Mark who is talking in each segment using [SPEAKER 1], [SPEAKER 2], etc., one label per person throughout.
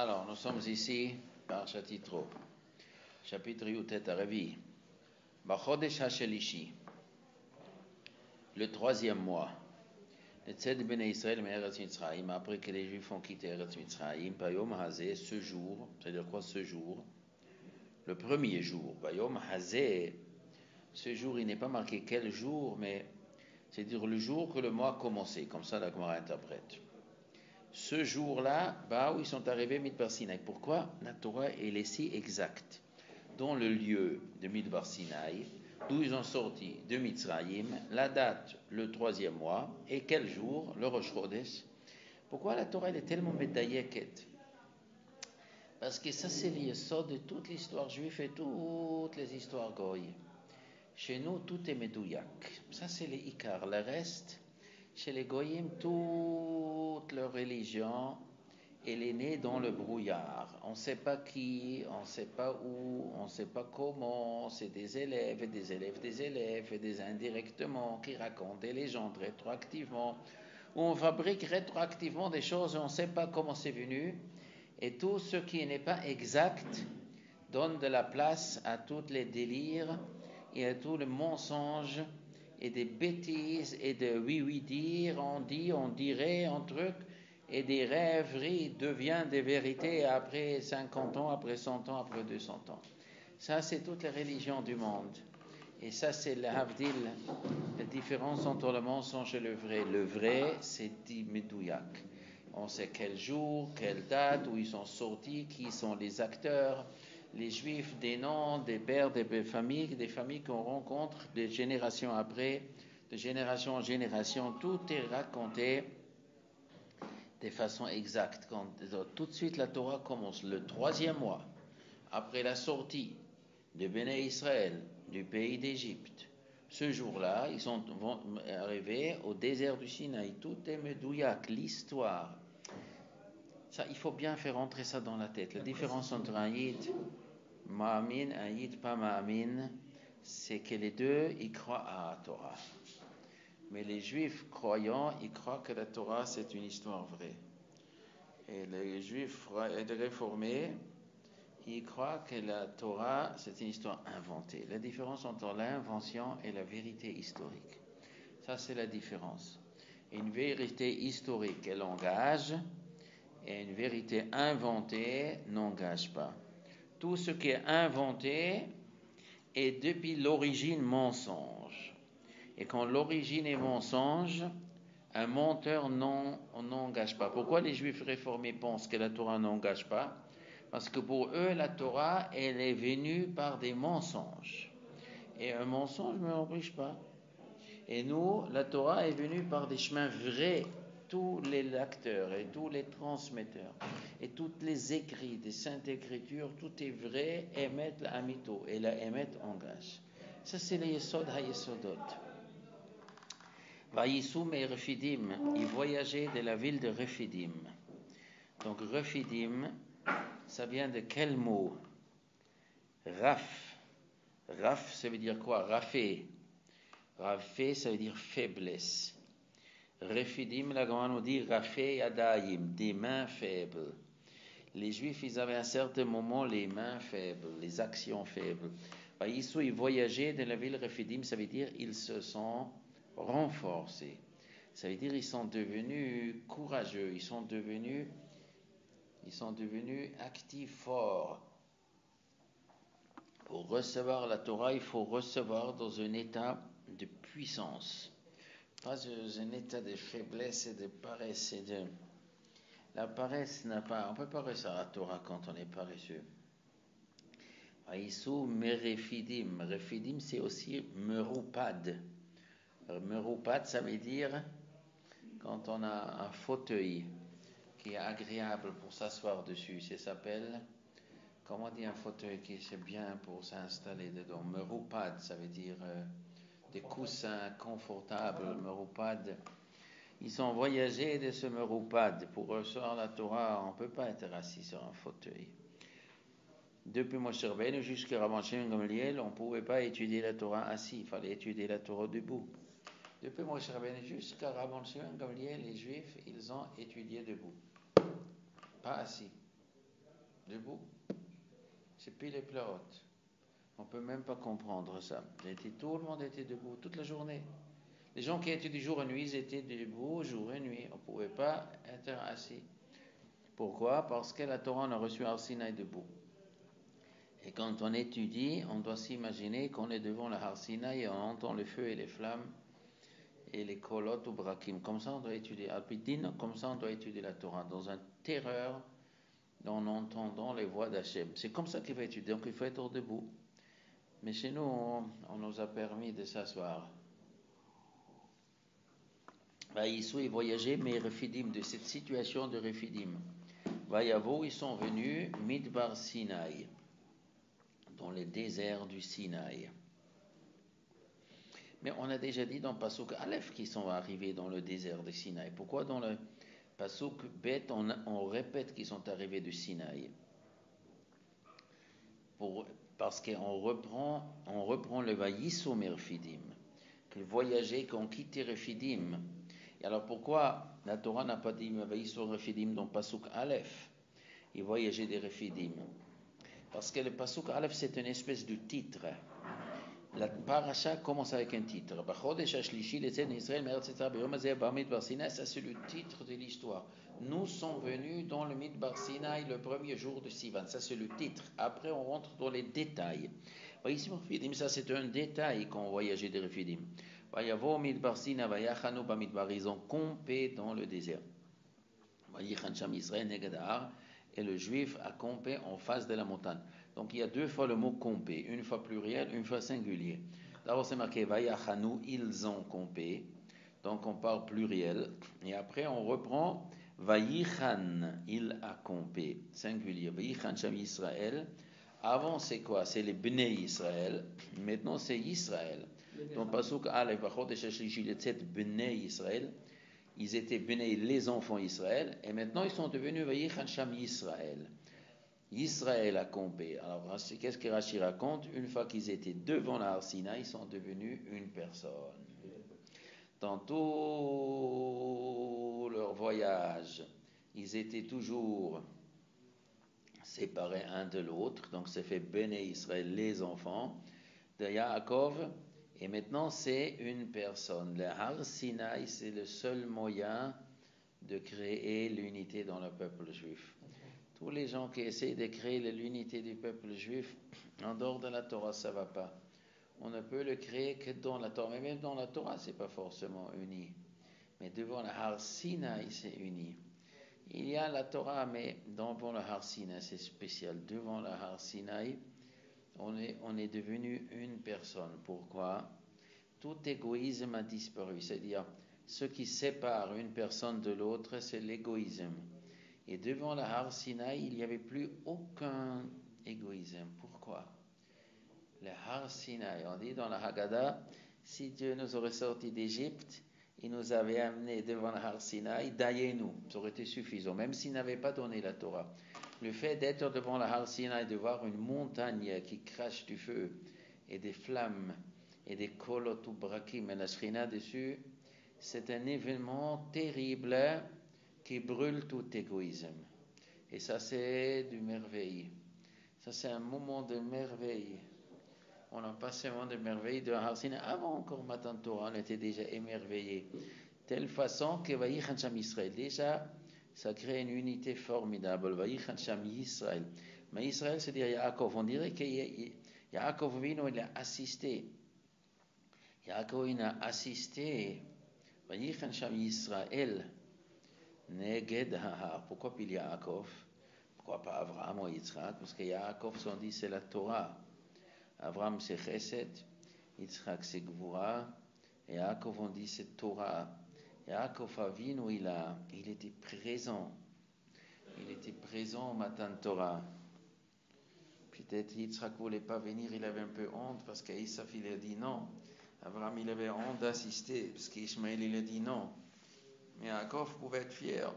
[SPEAKER 1] Alors, nous sommes ici par chapitre Yutet Aravi. Bachodesh Hashelishi, le troisième mois. Le Tzed Ben Israël Me'eretz Mitzrayim, après que les Juifs ont quitté Eretz Mitzrayim, Bayom Hazé, ce jour, c'est-à-dire quoi ce jour? Le premier jour, Bayom Hazé, ce jour, il n'est pas marqué quel jour, mais c'est-à-dire le jour que le mois a commencé, comme ça la Gemara interprète. Ce jour-là, où ils sont arrivés Midbar Sinaï. Pourquoi la Torah est si exacte dans le lieu de Midbar Sinaï, d'où ils ont sorti de Mitzrayim, la date, le troisième mois, et quel jour, le Rosh Chodesh. Pourquoi la Torah elle est tellement médaillette? Parce que ça c'est l'essor de toute l'histoire juive et toutes les histoires goy. Chez nous, tout est médouillac. Ça c'est les ikar. Le reste, chez les goyim, toute leur religion, elle est née dans le brouillard. On ne sait pas qui, on ne sait pas où, on ne sait pas comment. C'est des élèves et des élèves des élèves et des indirectement qui racontent des légendes rétroactivement. Où on fabrique rétroactivement des choses et on ne sait pas comment c'est venu. Et tout ce qui n'est pas exact donne de la place à tous les délires et à tous les mensonges et des bêtises et de oui dire, on dit, on dirait, un truc, et des rêveries deviennent des vérités après 50 ans, après 100 ans, après 200 ans. Ça, c'est toutes les religions du monde. Et ça, c'est le havdil, la différence entre le mensonge et le vrai. Le vrai, c'est dit medouillac. On sait quel jour, quelle date, où ils sont sortis, qui sont les acteurs. Les Juifs, des noms, des pères, des familles qu'on rencontre de génération après, de génération en génération, tout est raconté de façon exacte. Tout de suite, la Torah commence le troisième mois, après la sortie de Béné Israël du pays d'Égypte. Ce jour-là, ils sont arrivés au désert du Sinaï. Tout est medouillac, l'histoire. Ça, il faut bien faire entrer ça dans la tête. La différence entre un yid ma'amin, un yid pas ma'amin, c'est que les deux, ils croient à la Torah. Mais les juifs croyants, ils croient que la Torah, c'est une histoire vraie. Et les juifs réformés, ils croient que la Torah, c'est une histoire inventée. La différence entre l'invention et la vérité historique. Ça, c'est la différence. Une vérité historique, elle engage, et une vérité inventée n'engage pas. Tout ce qui est inventé est depuis l'origine mensonge. Et quand l'origine est mensonge, un menteur n'engage pas. Pourquoi les Juifs réformés pensent que la Torah n'engage pas? Parce que pour eux, la Torah, elle est venue par des mensonges. Et un mensonge ne m'oblige pas. Et nous, la Torah est venue par des chemins vrais. Tous les lecteurs et tous les transmetteurs et tous les écrits des Saintes Écritures, tout est vrai, émet la amito, et la émet engage. Ça, c'est les Yesod ha-Yesodot. Vaïsoum et Refidim, ils voyageaient de la ville de Refidim. Donc, Refidim, ça vient de quel mot? Raf. Raf, ça veut dire quoi? Rafé. Rafé, ça veut dire faiblesse. Refidim, la Gemara nous dit Rafé Yadayim, des mains faibles. Les Juifs, ils avaient à un certain moment les mains faibles, les actions faibles. Ici, ils voyageaient de la ville Refidim, ça veut dire ils se sont renforcés. Ça veut dire ils sont devenus courageux, ils sont devenus actifs, forts. Pour recevoir la Torah, il faut recevoir dans un état de puissance. Pas dans un état de faiblesse et de paresse. La paresse n'a pas... On ne peut pas recevoir la Torah quand on est paresseux. Aïssou merefidim. Refidim, c'est aussi meroupad. Meroupad, ça veut dire quand on a un fauteuil qui est agréable pour s'asseoir dessus. Ça s'appelle... Comment on dit un fauteuil qui est bien pour s'installer dedans? Meroupad, ça veut dire... des coussins confortables, meroupad. Ils ont voyagé de ce meroupad. Pour recevoir la Torah, on ne peut pas être assis sur un fauteuil. Depuis Moshe Rabbeinu jusqu'à Rabban Shimon Gamliel, on ne pouvait pas étudier la Torah assis, il fallait étudier la Torah debout. Depuis Moshe Rabbeinu jusqu'à Rabban Shimon Gamliel, les Juifs, ils ont étudié debout, pas assis. debout. C'est pile et pleurote. On ne peut même pas comprendre ça. Tout le monde était debout toute la journée. Les gens qui étaient du jour et nuit, ils étaient debout jour et nuit. On ne pouvait pas être assis. Pourquoi? Parce que la Torah, on a reçu Har Sinaï debout. Et quand on étudie, on doit s'imaginer qu'on est devant la Har Sinaï et on entend le feu et les flammes et les kolot ou brakim. Comme ça, on doit étudier Alpidin, comme ça, on doit étudier la Torah dans un terreur, en entendant les voix d'Hachem. C'est comme ça qu'il faut étudier. Donc, il faut être debout. Mais chez nous, on nous a permis de s'asseoir. Vaïsou et voyager, mais Refidim, de cette situation de Refidim. Vaïavo, ils sont venus Midbar Sinaï, dans les déserts du Sinaï. Mais on a déjà dit dans Pasuk Aleph qu'ils sont arrivés dans le désert du Sinaï. Pourquoi dans le Pasuk Bet, on répète qu'ils sont arrivés du Sinaï? Parce qu'on reprend le Vaïsou Refidim, qu'ils voyageaient, qu'on quittait Refidim. Et alors pourquoi la Torah n'a pas dit Vaïsou Refidim dans Pasuk Aleph? Ils voyageaient des Refidim. Parce que le Pasuk Aleph, c'est une espèce de titre. La paracha commence avec un titre. Ça, c'est le titre de l'histoire. Nous sommes venus dans le Midbar Sinaï le premier jour de Sivan. Ça, c'est le titre. Après, on rentre dans les détails. Ça, c'est un détail quand on voyageait des Refidim. Ils ont campé dans le désert. Et le juif a campé en face de la montagne. Donc il y a deux fois le mot campé, une fois pluriel, une fois singulier. D'abord c'est marqué Vayachanu, ils ont campé. Donc on parle pluriel. Et après on reprend Vayichan, il a campé, singulier. Vayichan Sham Israël. Avant c'est quoi? C'est les Bnei Israël. Maintenant c'est Israël. Donc Pasuk Aleph, Vachodesh Shlishi, les 7 Bnei Israël. Ils étaient Bnei, les enfants Israël, et maintenant ils sont devenus Vayichan Sham Israël. Israël a campé. Alors, qu'est-ce que Rashi raconte? Une fois qu'ils étaient devant la Har Sinaï, ils sont devenus une personne. Dans tout leur voyage, ils étaient toujours séparés un de l'autre. Donc, c'est fait Bnei Israël, les enfants de Yaakov. Et maintenant, c'est une personne. Le Har Sinaï, c'est le seul moyen de créer l'unité dans le peuple juif. Tous les gens qui essayent de créer l'unité du peuple juif, en dehors de la Torah, ça ne va pas. On ne peut le créer que dans la Torah. Mais même dans la Torah, ce n'est pas forcément uni. Mais devant le Har Sinaï, c'est uni. Il y a la Torah, mais devant le Har Sinaï, c'est spécial. Devant le Har Sinaï, on est devenu une personne. Pourquoi? Tout égoïsme a disparu. C'est-à-dire, ce qui sépare une personne de l'autre, c'est l'égoïsme. Et devant la Har Sinaï, il n'y avait plus aucun égoïsme. Pourquoi? Le Har Sinaï, on dit dans la Haggadah, si Dieu nous aurait sortis d'Égypte, il nous avait amenés devant la Har Sinaï, daillez-nous. Ça aurait été suffisant, même s'il n'avait pas donné la Torah. Le fait d'être devant la Har Sinaï, de voir une montagne qui crache du feu et des flammes et des kolot ou brakim et la shrina dessus, c'est un événement terrible qui brûle tout égoïsme. Et ça, c'est du merveille. Ça, c'est un moment de merveille. On n'a pas seulement de merveille de Har Sinaï. Avant encore Matan Torah, on était déjà émerveillés. Telle façon que Vayichan Sham Israël, déjà, ça crée une unité formidable. Vayichan Sham Israël. Mais Israël, c'est-à-dire Yaakov. On dirait que Yaakov Vino, il a assisté. Yaakov, il a assisté. Vayichan Sham Israël. Neged Hahar. Pourquoi puis Yaakov? Pourquoi pas Abraham ou Yitzhak? Parce que Yaakov, on dit, c'est la Torah. Abraham, c'est Chesed. Yitzhak, c'est Gvura. Et Yaakov, on dit, c'est Torah. Yaakov Avinu, il était présent. Il était présent au matin de Torah. Peut-être Yitzhak ne voulait pas venir, il avait un peu honte parce qu'Isaf, il a dit non. Abraham, il avait honte d'assister parce qu'Ishmaël, il a dit non. Mais Yaakov pouvait être fier.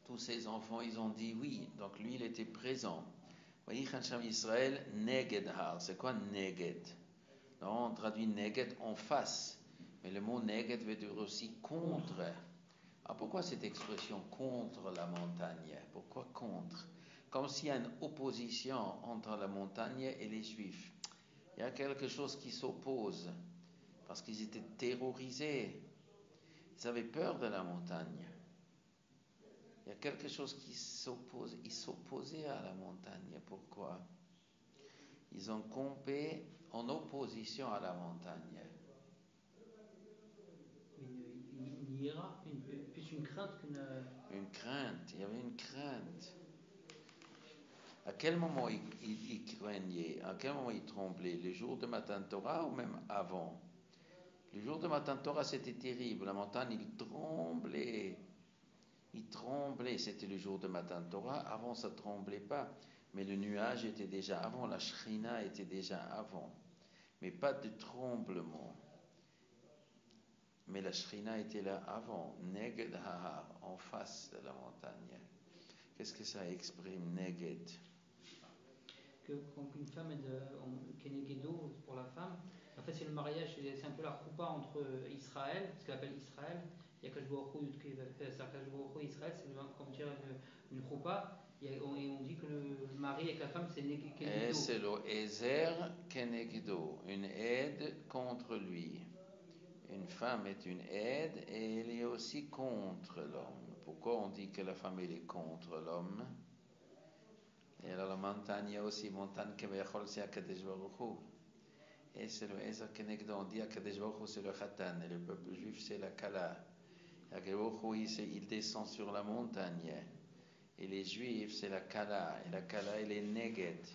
[SPEAKER 1] Tous ses enfants, ils ont dit oui. Donc lui, il était présent. Vayichan Sham Israël, Neged Har. C'est quoi Neged? Non, on traduit Neged en face. Mais le mot Neged veut dire aussi contre. Ah, pourquoi cette expression contre la montagne? Pourquoi contre? comme s'il y a une opposition entre la montagne et les Juifs. Il y a quelque chose qui s'oppose, parce qu'ils étaient terrorisés. Ils avaient peur de la montagne. Il y a quelque chose qui s'oppose. Ils s'opposaient à la montagne. Pourquoi? Ils ont campé en opposition à la montagne.
[SPEAKER 2] Une ira, plus une crainte qu'une...
[SPEAKER 1] Une crainte. Il y avait une crainte. À quel moment ils craignaient? À quel moment ils tremblaient? Le jour de Matan Torah ou même avant? Le jour de Matan Torah, c'était terrible. La montagne, il tremblait. Il tremblait. C'était le jour de Matan Torah. Avant, ça ne tremblait pas. Mais le nuage était déjà avant. La Shrina était déjà avant. Mais pas de tremblement. Mais la Shrina était là avant. Neged Hahar, en face de la montagne. Qu'est-ce que ça exprime, Neged?
[SPEAKER 2] Que quand une femme est Kenegedo pour la femme, en fait c'est le mariage, c'est un peu la choupa entre Israël, ce qu'elle appelle Israël, Yakash Baruch Hu, Israël, c'est comme dire une choupa, et on dit que le mari avec la femme c'est Kenegedo.
[SPEAKER 1] Et c'est le Ezer Kenegedo, une aide contre lui. Une femme est une aide et elle est aussi contre l'homme. Pourquoi on dit que la femme elle est contre l'homme? Et alors la montagne, il y a aussi montagne Kevechol, c'est Akadosh Baruch Hu. Et c'est le Ezer Kenegdo, on dit Akadosh Baruch Hu c'est le Khatan, et le peuple juif c'est la Kala. Akadosh Baruch Hu il descend sur la montagne. Et les juifs c'est la Kala, et la Kala elle est Neged.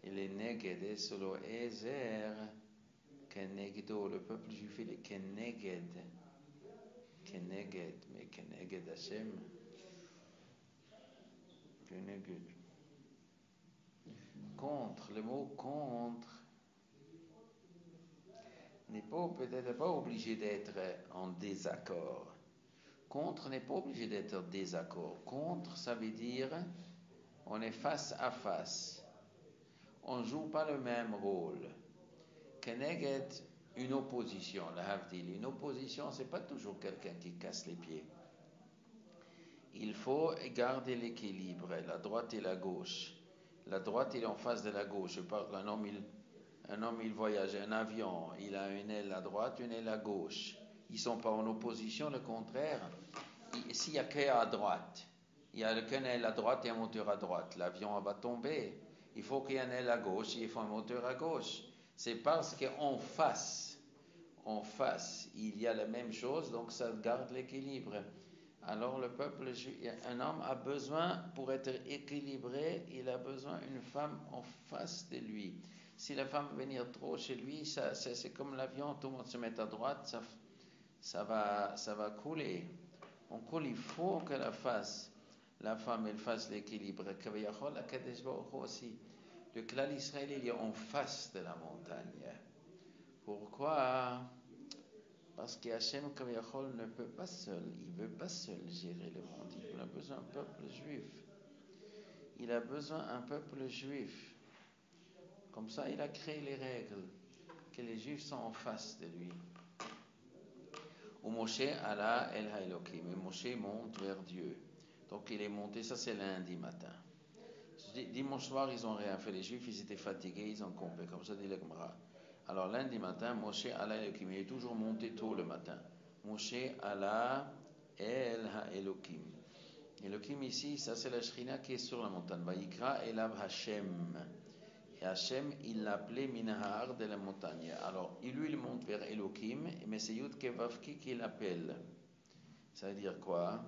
[SPEAKER 1] Elle est Neged, et c'est le Ezer Kenegdo, le peuple juif il est Keneged. Keneged, mais Keneged Hashem. Keneged. Contre, le mot contre n'est peut-être pas obligé d'être en désaccord. Contre n'est pas obligé d'être en désaccord. Contre, ça veut dire on est face à face. On ne joue pas le même rôle. Keneged, une opposition, la Havdil. Une opposition, c'est pas toujours quelqu'un qui casse les pieds. Il faut garder l'équilibre, la droite et la gauche. La droite est en face de la gauche. Je parle d'un homme, il voyage, un avion, il a une aile à droite, une aile à gauche. Ils ne sont pas en opposition, le contraire. S'il n'y a qu'à droite, il y a qu'une aile à droite et un moteur à droite, l'avion va tomber. Il faut qu'il y ait une aile à gauche et il faut un moteur à gauche. C'est parce qu'en face, il y a la même chose, donc ça garde l'équilibre. Alors le peuple, un homme a besoin, pour être équilibré, il a besoin d'une femme en face de lui. Si la femme veut venir trop chez lui, c'est comme l'avion, tout le monde se met à droite, ça va couler. On coule, il faut que la femme elle fasse l'équilibre. Aussi. Le clan Israël il est en face de la montagne. Pourquoi? Parce qu'Hachem Kaviyachol ne peut pas seul, il ne veut pas seul gérer le monde. Il a besoin d'un peuple juif. Il a besoin d'un peuple juif. Comme ça, il a créé les règles, que les juifs sont en face de lui. Ou Moshe Allah El Haïlokim. Et Moshe monte vers Dieu. Donc il est monté, ça c'est lundi matin. Dimanche soir, ils n'ont rien fait. Les juifs, ils étaient fatigués, ils ont campé. Comme ça dit le Gemara. Alors lundi matin, Moshe Allah Elokim, il est toujours monté tôt le matin. Moshe Allah El Ha-Elokim. Elokim ici, ça c'est la Shrina qui est sur la montagne. Vayikra Elav Hashem. Et Hashem, il l'appelait Minahar de la montagne. Alors, lui, il monte vers Elokim, mais c'est Yud Kevavki qui l'appelle. Ça veut dire quoi?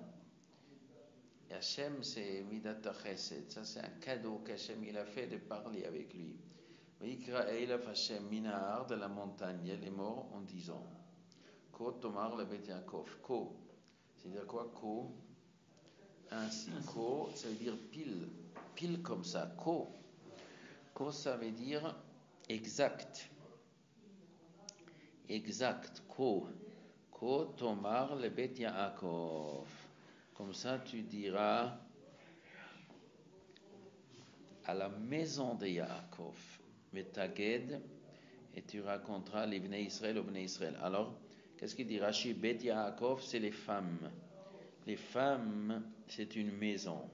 [SPEAKER 1] Et Hashem, c'est Midat Chesed. Ça, c'est un cadeau qu'Hashem il a fait de parler avec lui. Vayikra Elav Hashem Minahar de la montagne. Il est mort en disant Ko Tomar le Bet Yaakov. Ko. C'est-à-dire quoi? Ko. Ainsi. Ko, ça veut dire pile. Pile comme ça. Ko. Ko, ça veut dire exact. Exact. Ko. Ko Tomar le Bet Yaakov. Comme ça, tu diras à la maison de Yaakov. Metaged. Et tu raconteras les Bnei Israël aux Bnei Israël. Alors, qu'est-ce qu'il dit Rashi? Bet Yaakov, c'est les femmes. Les femmes, c'est une maison.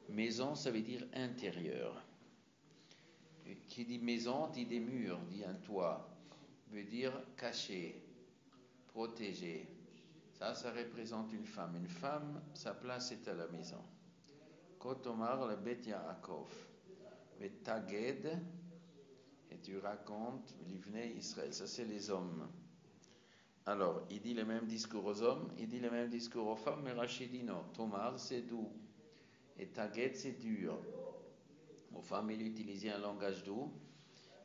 [SPEAKER 1] Maison, ça veut dire intérieur. Qui dit maison, dit des murs, dit un toit. Veut dire caché, protégé. Ça représente une femme. Une femme, sa place est à la maison. Kotomar le Bet Yaakov. Mais Taged, et tu racontes l'Ivnei Israël. Ça, c'est les hommes. Alors, il dit le même discours aux hommes, il dit le même discours aux femmes, mais Rachid dit non. Tomar, c'est doux. Et Taged, c'est dur. Aux femmes, il utilisait un langage doux.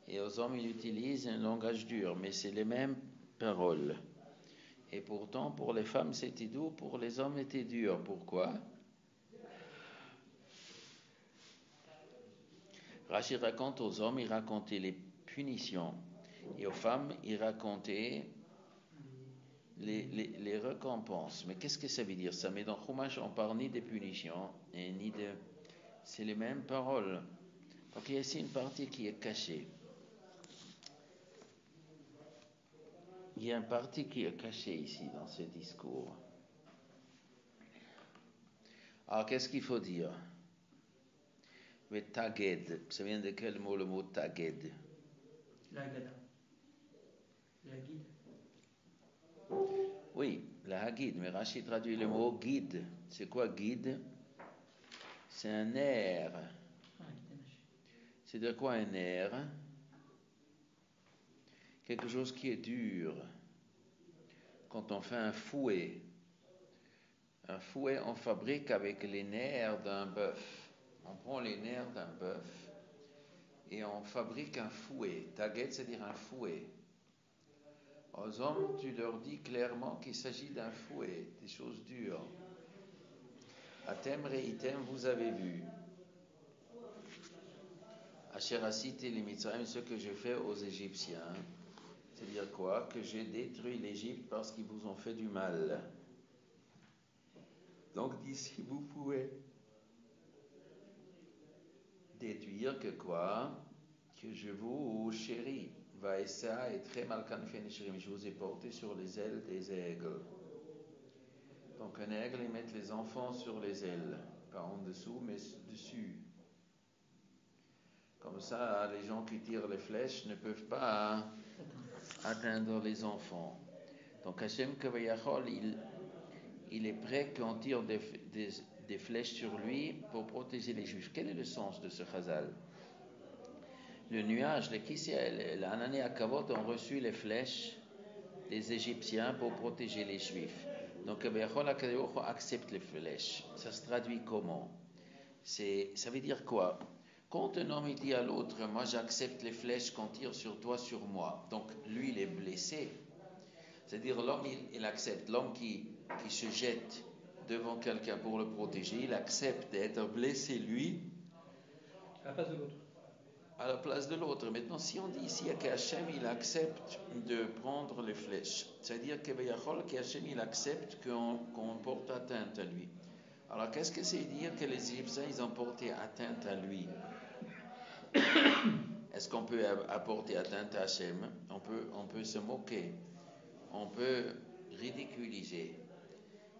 [SPEAKER 1] Et aux hommes, il utilise un langage dur. Mais c'est les mêmes paroles. Et pourtant, pour les femmes, c'était doux. Pour les hommes, c'était dur. Pourquoi? Rachid raconte aux hommes, il racontait les punitions. Et aux femmes, il racontait les récompenses. Mais qu'est-ce que ça veut dire ça? Mais dans Chumash, on parle ni des punitions, et ni de... C'est les mêmes paroles. Donc il y a ici une partie qui est cachée. Il y a une partie qui est cachée ici dans ce discours. Alors qu'est-ce qu'il faut dire? Le taged, ça vient de quel mot le mot taged?
[SPEAKER 2] La Haggadah. La guide.
[SPEAKER 1] Oui, la Hagid, mais Rachid traduit le mot guide. C'est quoi guide? C'est un air. C'est de quoi un air? Quelque chose qui est dur. Quand on fait un fouet, on fabrique avec les nerfs d'un bœuf. On prend les nerfs d'un bœuf et on fabrique un fouet. Taguet, c'est-à-dire un fouet. Aux hommes, tu leur dis clairement qu'il s'agit d'un fouet, des choses dures. Atem reitem, vous avez vu. Asher asiti les Mitzrayim, ce que je fais aux Égyptiens. C'est-à-dire quoi? Que j'ai détruit l'Égypte parce qu'ils vous ont fait du mal. Donc d'ici, vous pouvez déduire que quoi? Que je vous chéris. Vaïssa est très mal canfén chérim. Je vous ai porté sur les ailes des aigles. Donc un aigle, ils mettent les enfants sur les ailes. Pas en dessous, mais dessus. Comme ça, les gens qui tirent les flèches ne peuvent pas atteindre les enfants. Donc Hachem Kavayachol, il est prêt qu'on tire des flèches sur lui pour protéger les Juifs. Quel est le sens de ce chazal? Le nuage, les Kisiel, l'Anané Akavot ont reçu les flèches des Égyptiens pour protéger les Juifs. Donc Kavayachol accepte les flèches. Ça se traduit comment? Ça veut dire quoi? Quand un homme dit à l'autre, moi j'accepte les flèches qu'on tire sur toi, sur moi. Donc lui il est blessé. C'est-à-dire l'homme il accepte. L'homme qui se jette devant quelqu'un pour le protéger, il accepte d'être blessé lui.
[SPEAKER 2] À la place de l'autre.
[SPEAKER 1] À la place de l'autre. Maintenant si on dit ici qu'Hachem il accepte de prendre les flèches, c'est-à-dire qu'Hachem il accepte qu'on porte atteinte à lui. Alors qu'est-ce que c'est dire que les Égyptiens ils ont porté atteinte à lui? Est-ce qu'on peut apporter atteinte à Hachem? On peut se moquer, on peut ridiculiser.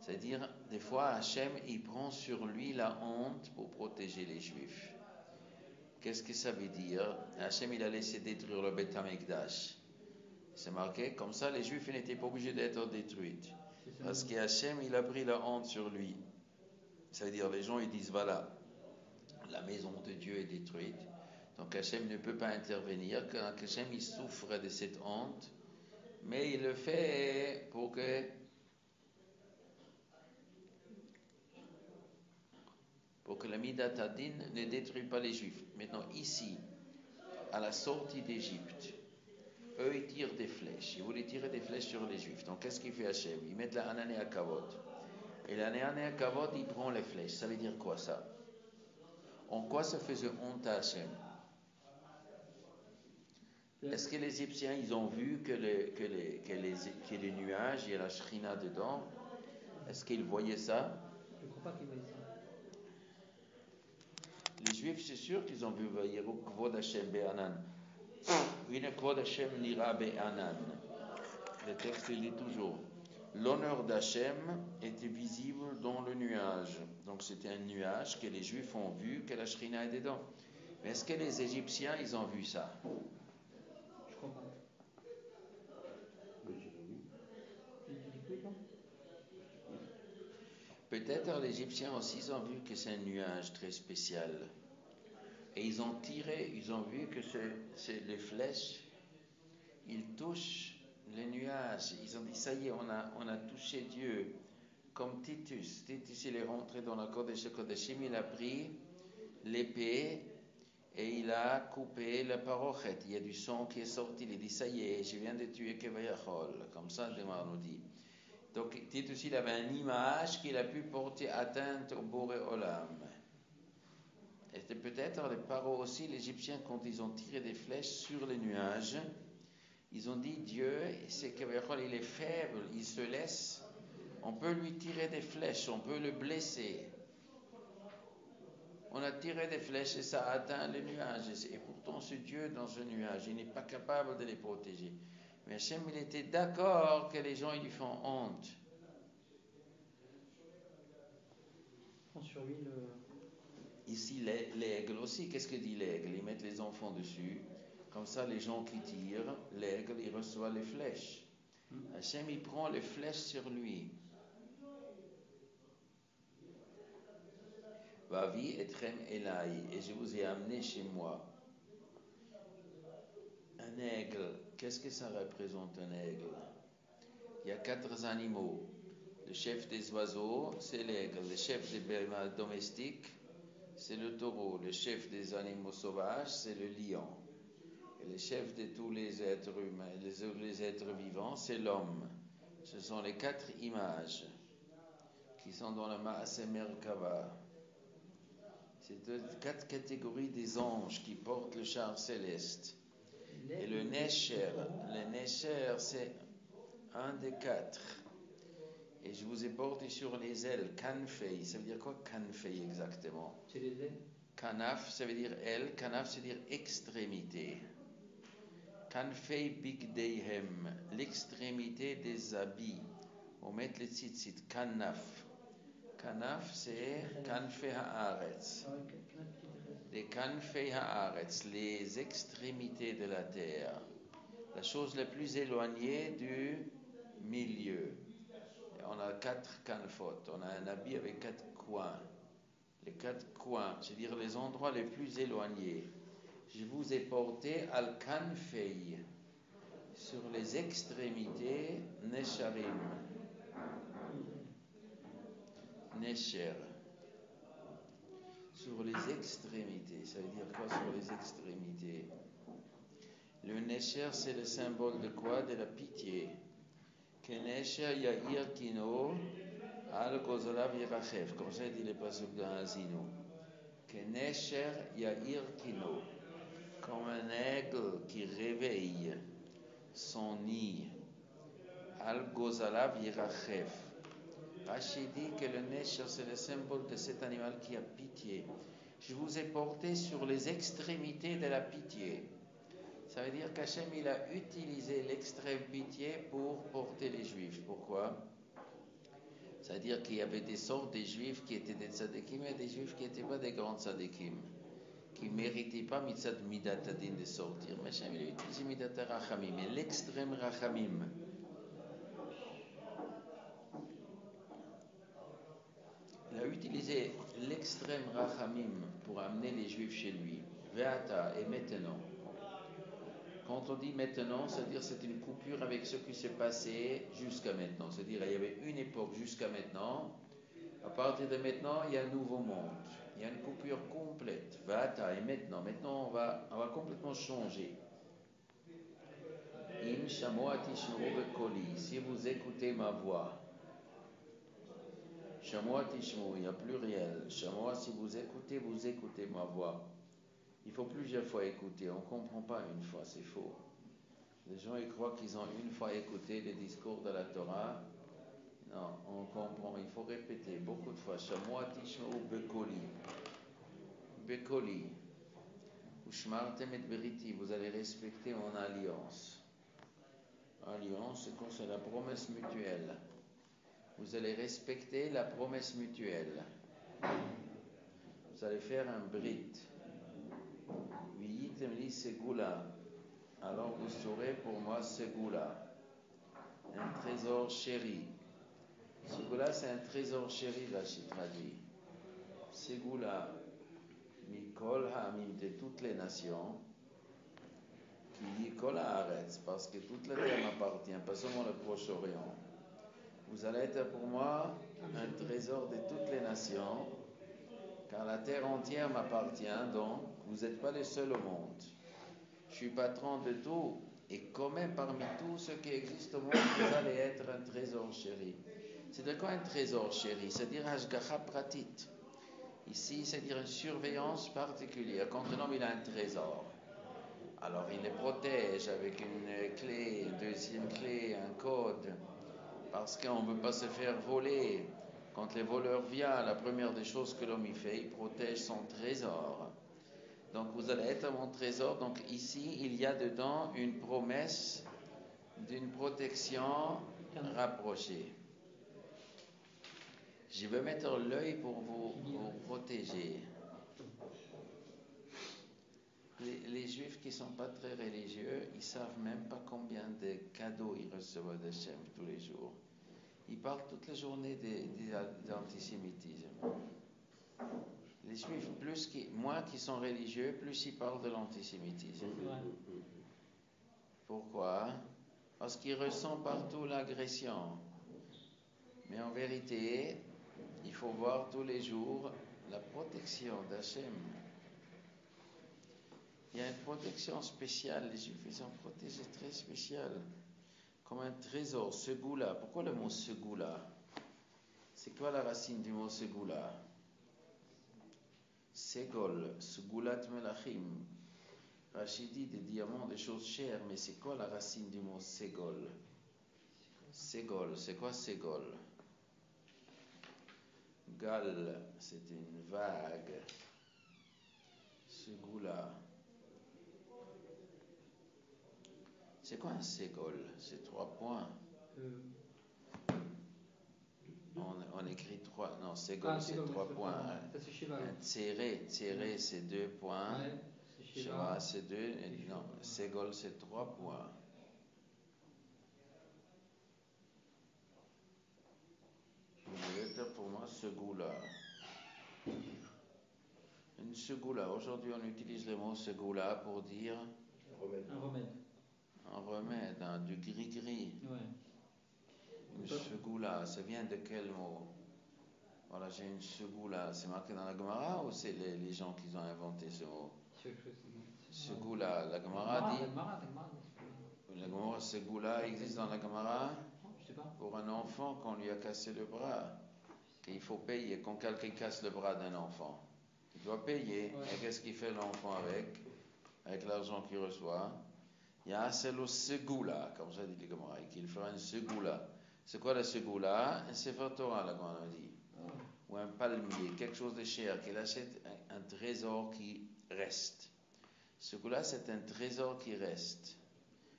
[SPEAKER 1] C'est-à-dire, des fois, Hachem, il prend sur lui la honte pour protéger les Juifs. Qu'est-ce que ça veut dire? Hachem, il a laissé détruire le Beth Amikdash. C'est marqué, comme ça, les Juifs n'étaient pas obligés d'être détruits. Parce que Hachem, il a pris la honte sur lui. Ça veut dire, les gens, ils disent, voilà, la maison de Dieu est détruite. Donc Hachem ne peut pas intervenir, car Hachem il souffre de cette honte, mais il le fait pour que la Midat Hadin ne détruise pas les Juifs. Maintenant ici, à la sortie d'Égypte, eux ils tirent des flèches, ils voulaient tirer des flèches sur les Juifs. Donc qu'est-ce qu'il fait Hachem? Ils mettent la Anané à Kavod. Et la Anané à Kavod, il prend les flèches. Ça veut dire quoi ça? En quoi ça faisait honte à Hachem? Est-ce que les Égyptiens, ils ont vu que les nuages, il y a la Shrina dedans? Est-ce qu'ils voyaient ça?
[SPEAKER 2] Je ne crois pas qu'ils voyaient ça.
[SPEAKER 1] Les Juifs, c'est sûr qu'ils ont vu Kvod Hashem Be'anan. Kvod Hashem Nira Be'anan. Le texte, il dit toujours. l'honneur d'Hachem était visible dans le nuage. Donc c'était un nuage que les Juifs ont vu que la Shrina est dedans. Mais est-ce que les Égyptiens, ils ont vu ça?
[SPEAKER 2] Je crois pas. Tu dis oui, toi?
[SPEAKER 1] Peut-être les Égyptiens aussi, ils ont vu que c'est un nuage très spécial. Et ils ont tiré, ils ont vu que c'est les flèches, ils touchent les nuages. Ils ont dit, ça y est, on a touché Dieu. Comme Titus. Titus, il est rentré dans la Kodesh Kodeshim, il a pris l'épée et il a coupé la parochet. Il y a du sang qui est sorti. Il dit, ça y est, je viens de tuer Kevayachol. Comme ça, Demar nous dit. Donc, Titus, il avait une image qu'il a pu porter atteinte au Boré Olam. Et c'était peut-être les paro aussi, les Égyptiens, quand ils ont tiré des flèches sur les nuages, ils ont dit, Dieu, c'est Kevayachol, il est faible, il se laisse. On peut lui tirer des flèches, on peut le blesser. On a tiré des flèches et ça a atteint les nuages. Et pourtant, ce Dieu dans ce nuage, il n'est pas capable de les protéger. Mais Hachem, il était d'accord que les gens, ils lui font honte.
[SPEAKER 2] On sur lui le.
[SPEAKER 1] Ici, l'aigle aussi, qu'est-ce que dit l'aigle? Ils mettent les enfants dessus. Comme ça, les gens qui tirent, l'aigle, il reçoit les flèches. Hachem, il prend les flèches sur lui. Vavi etrem elai, et je vous ai amené chez moi. Un aigle, qu'est-ce que ça représente un aigle? Il y a 4 animaux. Le chef des oiseaux, c'est l'aigle. Le chef des animaux domestiques, c'est le taureau. Le chef des animaux sauvages, c'est le lion. Et le chef de tous les êtres humains, les êtres vivants, c'est l'homme. Ce sont les 4 images qui sont dans le Maaseh Merkava. C'est 4 catégories des anges qui portent le char céleste. Et le Nesher, c'est un des 4. Et je vous ai porté sur les ailes, Kanfei. Ça veut dire quoi, Kanfei, exactement?
[SPEAKER 2] C'est les ailes.
[SPEAKER 1] Kanaf, ça veut dire aile. Kanaf, ça veut dire extrémité. Kanfei Bigdeihem, l'extrémité des habits. On met les tzitzit, Kanaf. Kanaf, c'est Kanfei Haaretz. Les Kanfei Haaretz, les extrémités de la terre. La chose la plus éloignée du milieu. Et on a 4 kanfot. On a un habit avec 4 coins. Les 4 coins, c'est-à-dire les endroits les plus éloignés. Je vous ai porté al kanfei, sur les extrémités, nesharim. Nesher. Sur les extrémités. Ça veut dire quoi sur les extrémités? Le nesher, c'est le symbole de quoi? De la pitié. Kenesher Yair Kino Al Gozolav Yirachev. Comme ça dit le pasuk dans Azino. Kenesher Yair Kino. Comme un aigle qui réveille son nid. Al Gozolav Yirachev. Rashi dit que le Nesher, c'est le symbole de cet animal qui a pitié. Je vous ai porté sur les extrémités de la pitié. Ça veut dire qu'Hachem, il a utilisé l'extrême pitié pour porter les Juifs. Pourquoi? Ça veut dire qu'il y avait des sortes de Juifs qui étaient des tzadikim et des Juifs qui n'étaient pas des grands tzadikim, qui ne méritaient pas mitzad midat adin de sortir. Mais Hachem, il a utilisé midat rachamim, et l'extrême rachamim. Il a utilisé l'extrême rachamim pour amener les Juifs chez lui. Ve'ata, et maintenant. Quand on dit maintenant, c'est-à-dire c'est une coupure avec ce qui s'est passé jusqu'à maintenant. C'est-à-dire il y avait une époque jusqu'à maintenant. À partir de maintenant, il y a un nouveau monde. Il y a une coupure complète. Vata, et maintenant. Maintenant, on va complètement changer. Im shamoa tishmeu bekoli. Si vous écoutez ma voix. Shamoa tishmeu, il y a pluriel. Shamoa, si vous écoutez ma voix. Il faut plusieurs fois écouter. On ne comprend pas une fois, c'est faux. Les gens ils croient qu'ils ont une fois écouté les discours de la Torah. Non, on comprend. Il faut répéter beaucoup de fois. Shamoa tishmeu bekoli. Bekoli. Ushmartem et beriti. Vous allez respecter mon alliance. Alliance, c'est quoi? C'est la promesse mutuelle. vous allez respecter la promesse mutuelle. Vous allez faire un brit. Viyitem li segula. Alors vous serez pour moi segula. Un trésor chéri. Segula, c'est un trésor chéri, Rachid traduit. Segula, mikol ha'amim, de toutes les nations. Qui kol haaretz, parce que toute la terre m'appartient, pas seulement le Proche-Orient. Vous allez être pour moi un trésor de toutes les nations, car la terre entière m'appartient, donc vous n'êtes pas les seuls au monde. Je suis patron de tout, et quand même parmi tout ce qui existe au monde, vous allez être un trésor chéri. C'est de quoi un trésor chéri? C'est-à-dire Hashgacha pratit. Ici, c'est-à-dire une surveillance particulière. Quand un homme il a un trésor, alors il le protège avec une clé, une deuxième clé, un code, parce qu'on ne veut pas se faire voler. Quand les voleurs viennent, la première des choses que l'homme y fait, il protège son trésor. Donc vous allez être mon trésor. Donc ici, il y a dedans une promesse d'une protection rapprochée. Je vais mettre l'œil pour vous protéger. Les Juifs qui ne sont pas très religieux, ils ne savent même pas combien de cadeaux ils reçoivent d'Hachem tous les jours. Ils parlent toute la journée d'antisémitisme. Les Juifs, moins qui sont religieux, plus ils parlent de l'antisémitisme. Pourquoi? Parce qu'ils ressentent partout l'agression. Mais en vérité, il faut voir tous les jours la protection d'Hachem. Il y a une protection spéciale. Les Juifs, ils sont protégés très spécial. Comme un trésor, segula. Pourquoi le mot segula? C'est quoi la racine du mot segula? Segol, segulat melachim. Rachid dit des diamants, des choses chères, mais c'est quoi la racine du mot segol? Segol, c'est quoi segol? Gal, c'est une vague. Segula. C'est quoi un ségol? C'est 3 points. On écrit 3. Non, ségol, c'est 3 points. Un tséré, c'est 2 points. Sheva, c'est 2. Non, ségol, c'est 3 points. Vous voulez dire pour moi segoula. Une segoula. Aujourd'hui, on utilise le mot segoula pour dire
[SPEAKER 2] un remède.
[SPEAKER 1] Un remède, du gris-gris.
[SPEAKER 2] Ouais.
[SPEAKER 1] Une segoula, ça vient de quel mot? Voilà, j'ai une segoula. C'est marqué dans la Gemara ou c'est les gens qui ont inventé ce mot? Segoula, la Gemara dit. La Gemara, segoula existe dans la Gemara pour un enfant qu'on lui a cassé le bras. Et il faut payer. Quand quelqu'un casse le bras d'un enfant, il doit payer. Ouais. Et qu'est-ce qu'il fait l'enfant avec l'argent qu'il reçoit? Il y a le segoula, comme ça dit le Gemara, qu'il fera une segoula. C'est quoi la segoula? Un sefer Torah, là, comme on a dit. Ou un palmier, quelque chose de cher, qu'il achète un trésor qui reste. Segoula, c'est un trésor qui reste.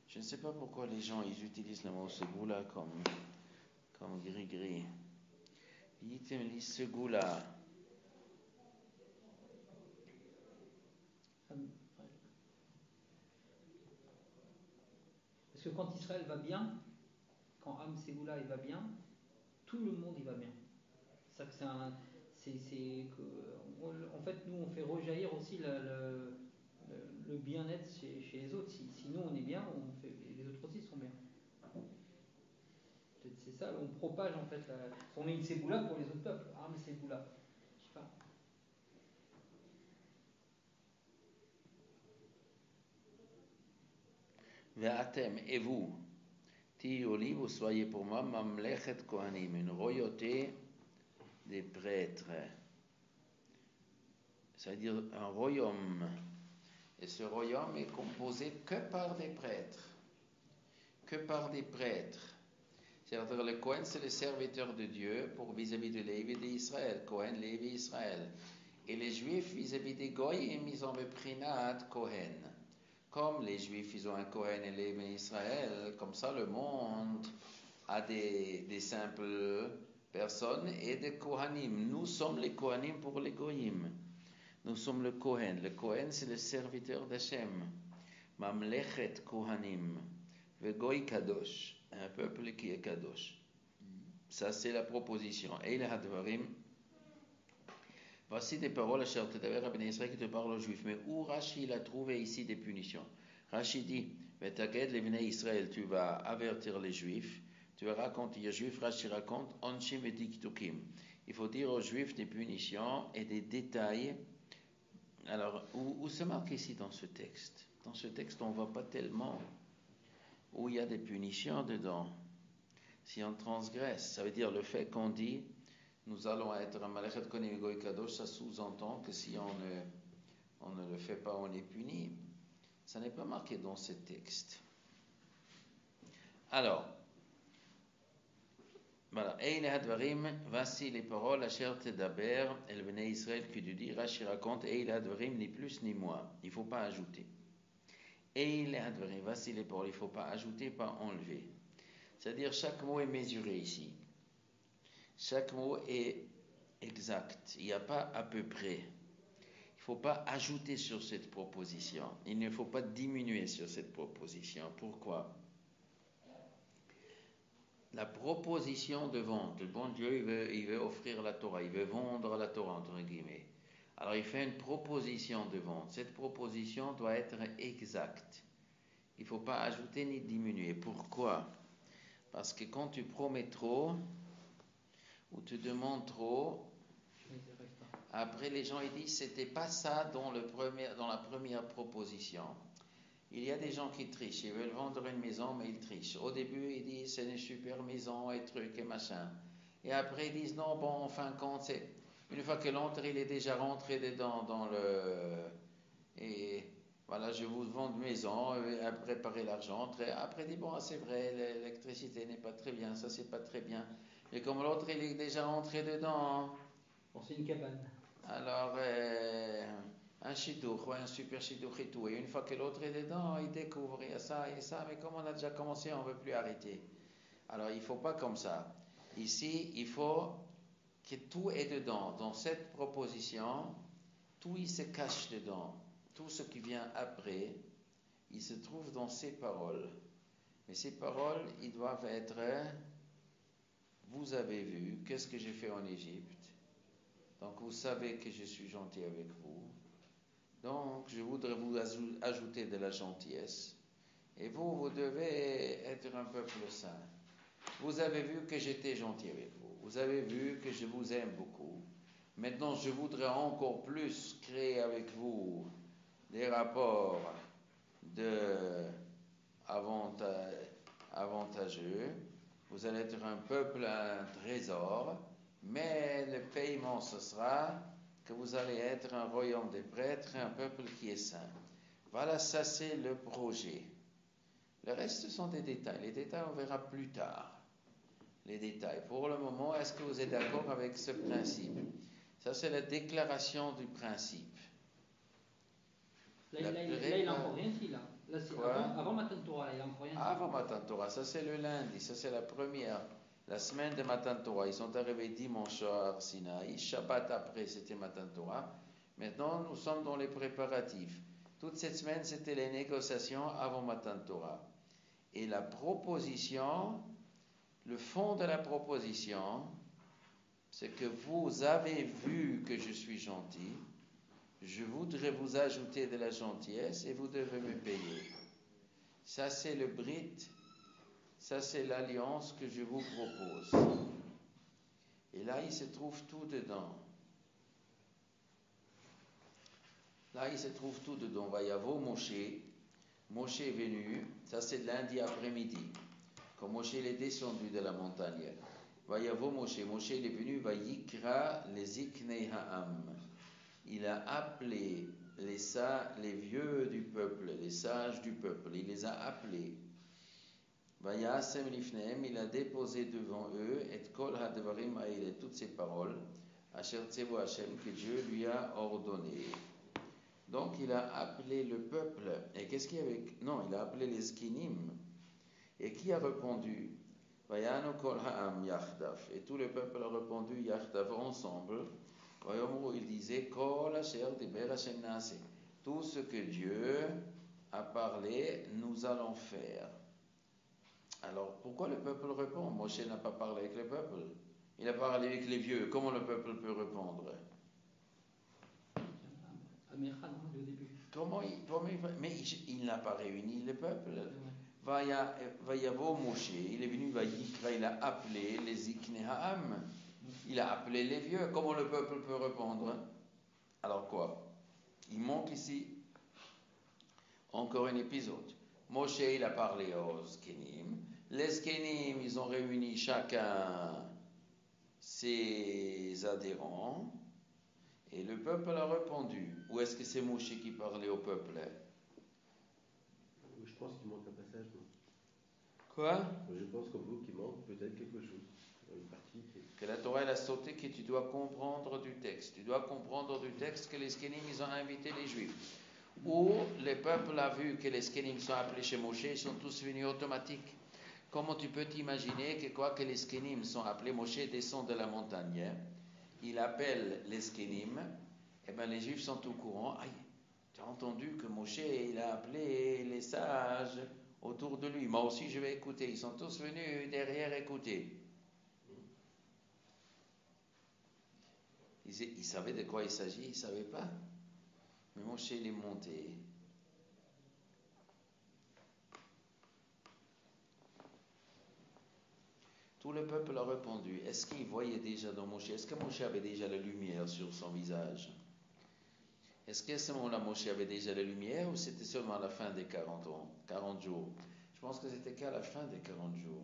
[SPEAKER 1] Je ne sais pas pourquoi les gens ils utilisent le mot segoula comme gris-gris. Yitem li segoula.
[SPEAKER 2] Parce que quand Israël va bien, quand Am Ségoula il va bien, tout le monde il va bien. Ça que en fait, nous on fait rejaillir aussi le bien-être chez les autres. Si nous on est bien, les autres aussi sont bien. Peut-être c'est ça, on propage en fait. On met une Ségoula pour les autres peuples. Am Ségoula. Je sais pas.
[SPEAKER 1] Ve'atem, et vous, Tioli, vous soyez pour moi Mamlechet Kohanim, une royauté des prêtres. C'est-à-dire un royaume. Et ce royaume est composé que par des prêtres. Que par des prêtres. C'est-à-dire le Kohen, c'est le serviteur de Dieu pour vis-à-vis de Lévi d'Israël. Kohen, Lévi, Israël. Et les Juifs, vis-à-vis des Goyim, ils ont le Prinat Kohen. Comme les Juifs, ils ont un Kohen et Lévi Israël, comme ça le monde a des simples personne et des Kohanim. Nous sommes les Kohanim pour les Goyim. Nous sommes le Kohen. Le Kohen, c'est le serviteur d'Hachem. Mamlechet Kohanim. Vegoy Kadosh. Un peuple qui est Kadosh. Ça, c'est la proposition. Et les Hadvarim. Voici des paroles à Sher Tedaber à Bnei Israël qui te parlent aux Juifs. Mais où Rashi a trouvé ici des punitions? Rashi dit, Vetaged les Bnei Israël, tu vas avertir les Juifs. Tu vas raconter aux Juifs, Rashi raconte, Onshim et Diktukim. Il faut dire aux Juifs des punitions et des détails. Alors, où c'est marqué ici dans ce texte? Dans ce texte, on ne voit pas tellement où il y a des punitions dedans. Si on transgresse, ça veut dire le fait qu'on dit nous allons être un Malechet Kohanim Goy Kadosh, ça sous-entend que si on ne le fait pas, on est puni. Ça n'est pas marqué dans ce texte. Alors, voilà. Eile Hadvarim, voici les paroles Asher Tedaber, El Bnei Israël, que tu dis, Rashi raconte, Eile Hadvarim, ni plus ni moins. Il ne faut pas ajouter. Eile Hadvarim, voici les paroles, il ne faut pas ajouter, pas enlever. C'est-à-dire, chaque mot est mesuré ici. Chaque mot est exact. Il n'y a pas à peu près. Il ne faut pas ajouter sur cette proposition. Il ne faut pas diminuer sur cette proposition. Pourquoi? La proposition de vente, le bon Dieu, il veut offrir la Torah, il veut vendre la Torah, entre guillemets. Alors il fait une proposition de vente. Cette proposition doit être exacte. Il ne faut pas ajouter ni diminuer. Pourquoi? Parce que quand tu promets trop, ou tu demandes trop, après les gens ils disent c'était pas ça dans la première proposition. Il y a des gens qui trichent, ils veulent vendre une maison mais ils trichent. Au début ils disent c'est une super maison et truc et machin. Et après ils disent non bon en fin de compte c'est une fois que l'autre il est déjà rentré dedans dans le et voilà je vous vends une maison à préparer l'argent. Après il dit bon c'est vrai l'électricité n'est pas très bien, ça c'est pas très bien. Et comme l'autre il est déjà rentré dedans.
[SPEAKER 2] Bon, c'est une cabane.
[SPEAKER 1] Alors, un shidduch, un super shidduch et tout. Et une fois que l'autre est dedans, il découvre, il y a ça et ça, mais comme on a déjà commencé, on ne veut plus arrêter. Alors, il ne faut pas comme ça. Ici, il faut que tout est dedans. Dans cette proposition, tout il se cache dedans. Tout ce qui vient après, il se trouve dans ces paroles. Mais ces paroles, ils doivent être, vous avez vu, qu'est-ce que j'ai fait en Égypte? Donc vous savez que je suis gentil avec vous. Donc je voudrais vous ajouter de la gentillesse. Et vous devez être un peuple saint. Vous avez vu que j'étais gentil avec vous. Vous avez vu que je vous aime beaucoup. Maintenant je voudrais encore plus créer avec vous des rapports avantageux. Vous allez être un peuple, un trésor. Mais le paiement, ce sera que vous allez être un royaume des prêtres, un peuple qui est saint. Voilà, ça c'est le projet. Le reste, ce sont des détails. Les détails, on verra plus tard. Les détails. Pour le moment, est-ce que vous êtes d'accord avec ce principe? Ça, c'est la déclaration du principe.
[SPEAKER 2] Là, il n'en faut rien ici, là. Là c'est avant Matan Torah, il n'en faut rien.
[SPEAKER 1] Avant Matan Torah, ça c'est le lundi, ça c'est la semaine de Matan Torah. Ils sont arrivés dimanche à Sinaï, Shabbat après c'était Matan Torah. Maintenant nous sommes dans les préparatifs. Toute cette semaine c'était les négociations avant Matan Torah. Et la proposition, le fond de la proposition, c'est que vous avez vu que je suis gentil. Je voudrais vous ajouter de la gentillesse et vous devez me payer. Ça c'est le brit, ça c'est l'alliance que je vous propose. Et là il se trouve tout dedans. Là il se trouve tout dedans. Vayavo Moshe. Moshe est venu, ça c'est lundi après-midi. Quand Moshe est descendu de la montagne. Vayavo Moshe. Moshe est venu, Vayikra les Ziknei Ha'am. Il a appelé les vieux du peuple, les sages du peuple, il les a appelés. Vayasem lifnehem, il a déposé devant eux, et kol hadvarim ha'ile, toutes ces paroles, asher tsevu Hashem, que Dieu lui a ordonné. Donc il a appelé le peuple, et qu'est-ce qu'il y avait? Non, il a appelé les skinim. Et qui a répondu? Vayanu kol ha'am yachdav. Et tout le peuple a répondu yachdav ensemble. Vayomru, il disait kol asher diber Hashem na'aseh. Tout ce que Dieu a parlé, nous allons faire. Alors, pourquoi le peuple répond? Moshe n'a pas parlé avec le peuple. Il a parlé avec les vieux. Comment le peuple peut répondre?
[SPEAKER 2] Au début.
[SPEAKER 1] Mais il n'a pas réuni le peuple. Vayavo Moshe, il est venu, il a appelé les Zikne Ha'am. Il a appelé les vieux. Comment le peuple peut répondre? Alors quoi? Il manque ici encore un épisode. Moshe, il a parlé aux Zkenim. Les Zkenim, ils ont réuni chacun ses adhérents. Et le peuple a répondu. Ou est-ce que c'est Moshe qui parlait au peuple?
[SPEAKER 3] Je pense qu'il manque un passage. Non?
[SPEAKER 1] Quoi?
[SPEAKER 3] Je pense qu'au bout qu'il manque peut-être quelque chose. Une partie.
[SPEAKER 1] Que la Torah elle a sauté, que tu dois comprendre du texte. Tu dois comprendre du texte que les Skenim, ils ont invité les Juifs. Ou le peuple a vu que les Skenim sont appelés chez Moshe, ils sont tous venus automatiques. Comment tu peux t'imaginer que quoi que les Skenim sont appelés, Moshe descend de la montagne, il appelle les Skenim, et bien les Juifs sont au courant. Aïe, tu as entendu que Moshe, il a appelé les sages autour de lui. Moi aussi, je vais écouter. Ils sont tous venus derrière écouter. Ils savaient de quoi il s'agit, ils ne savaient pas. Mais Moshe, il est monté. Tout le peuple a répondu. Est-ce qu'il voyait déjà dans Moshe? Est-ce que Moshe avait déjà la lumière sur son visage? Est-ce qu'à ce moment-là, Moshe avait déjà la lumière ou c'était seulement à la fin des 40 jours? Je pense que c'était qu'à la fin des 40 jours.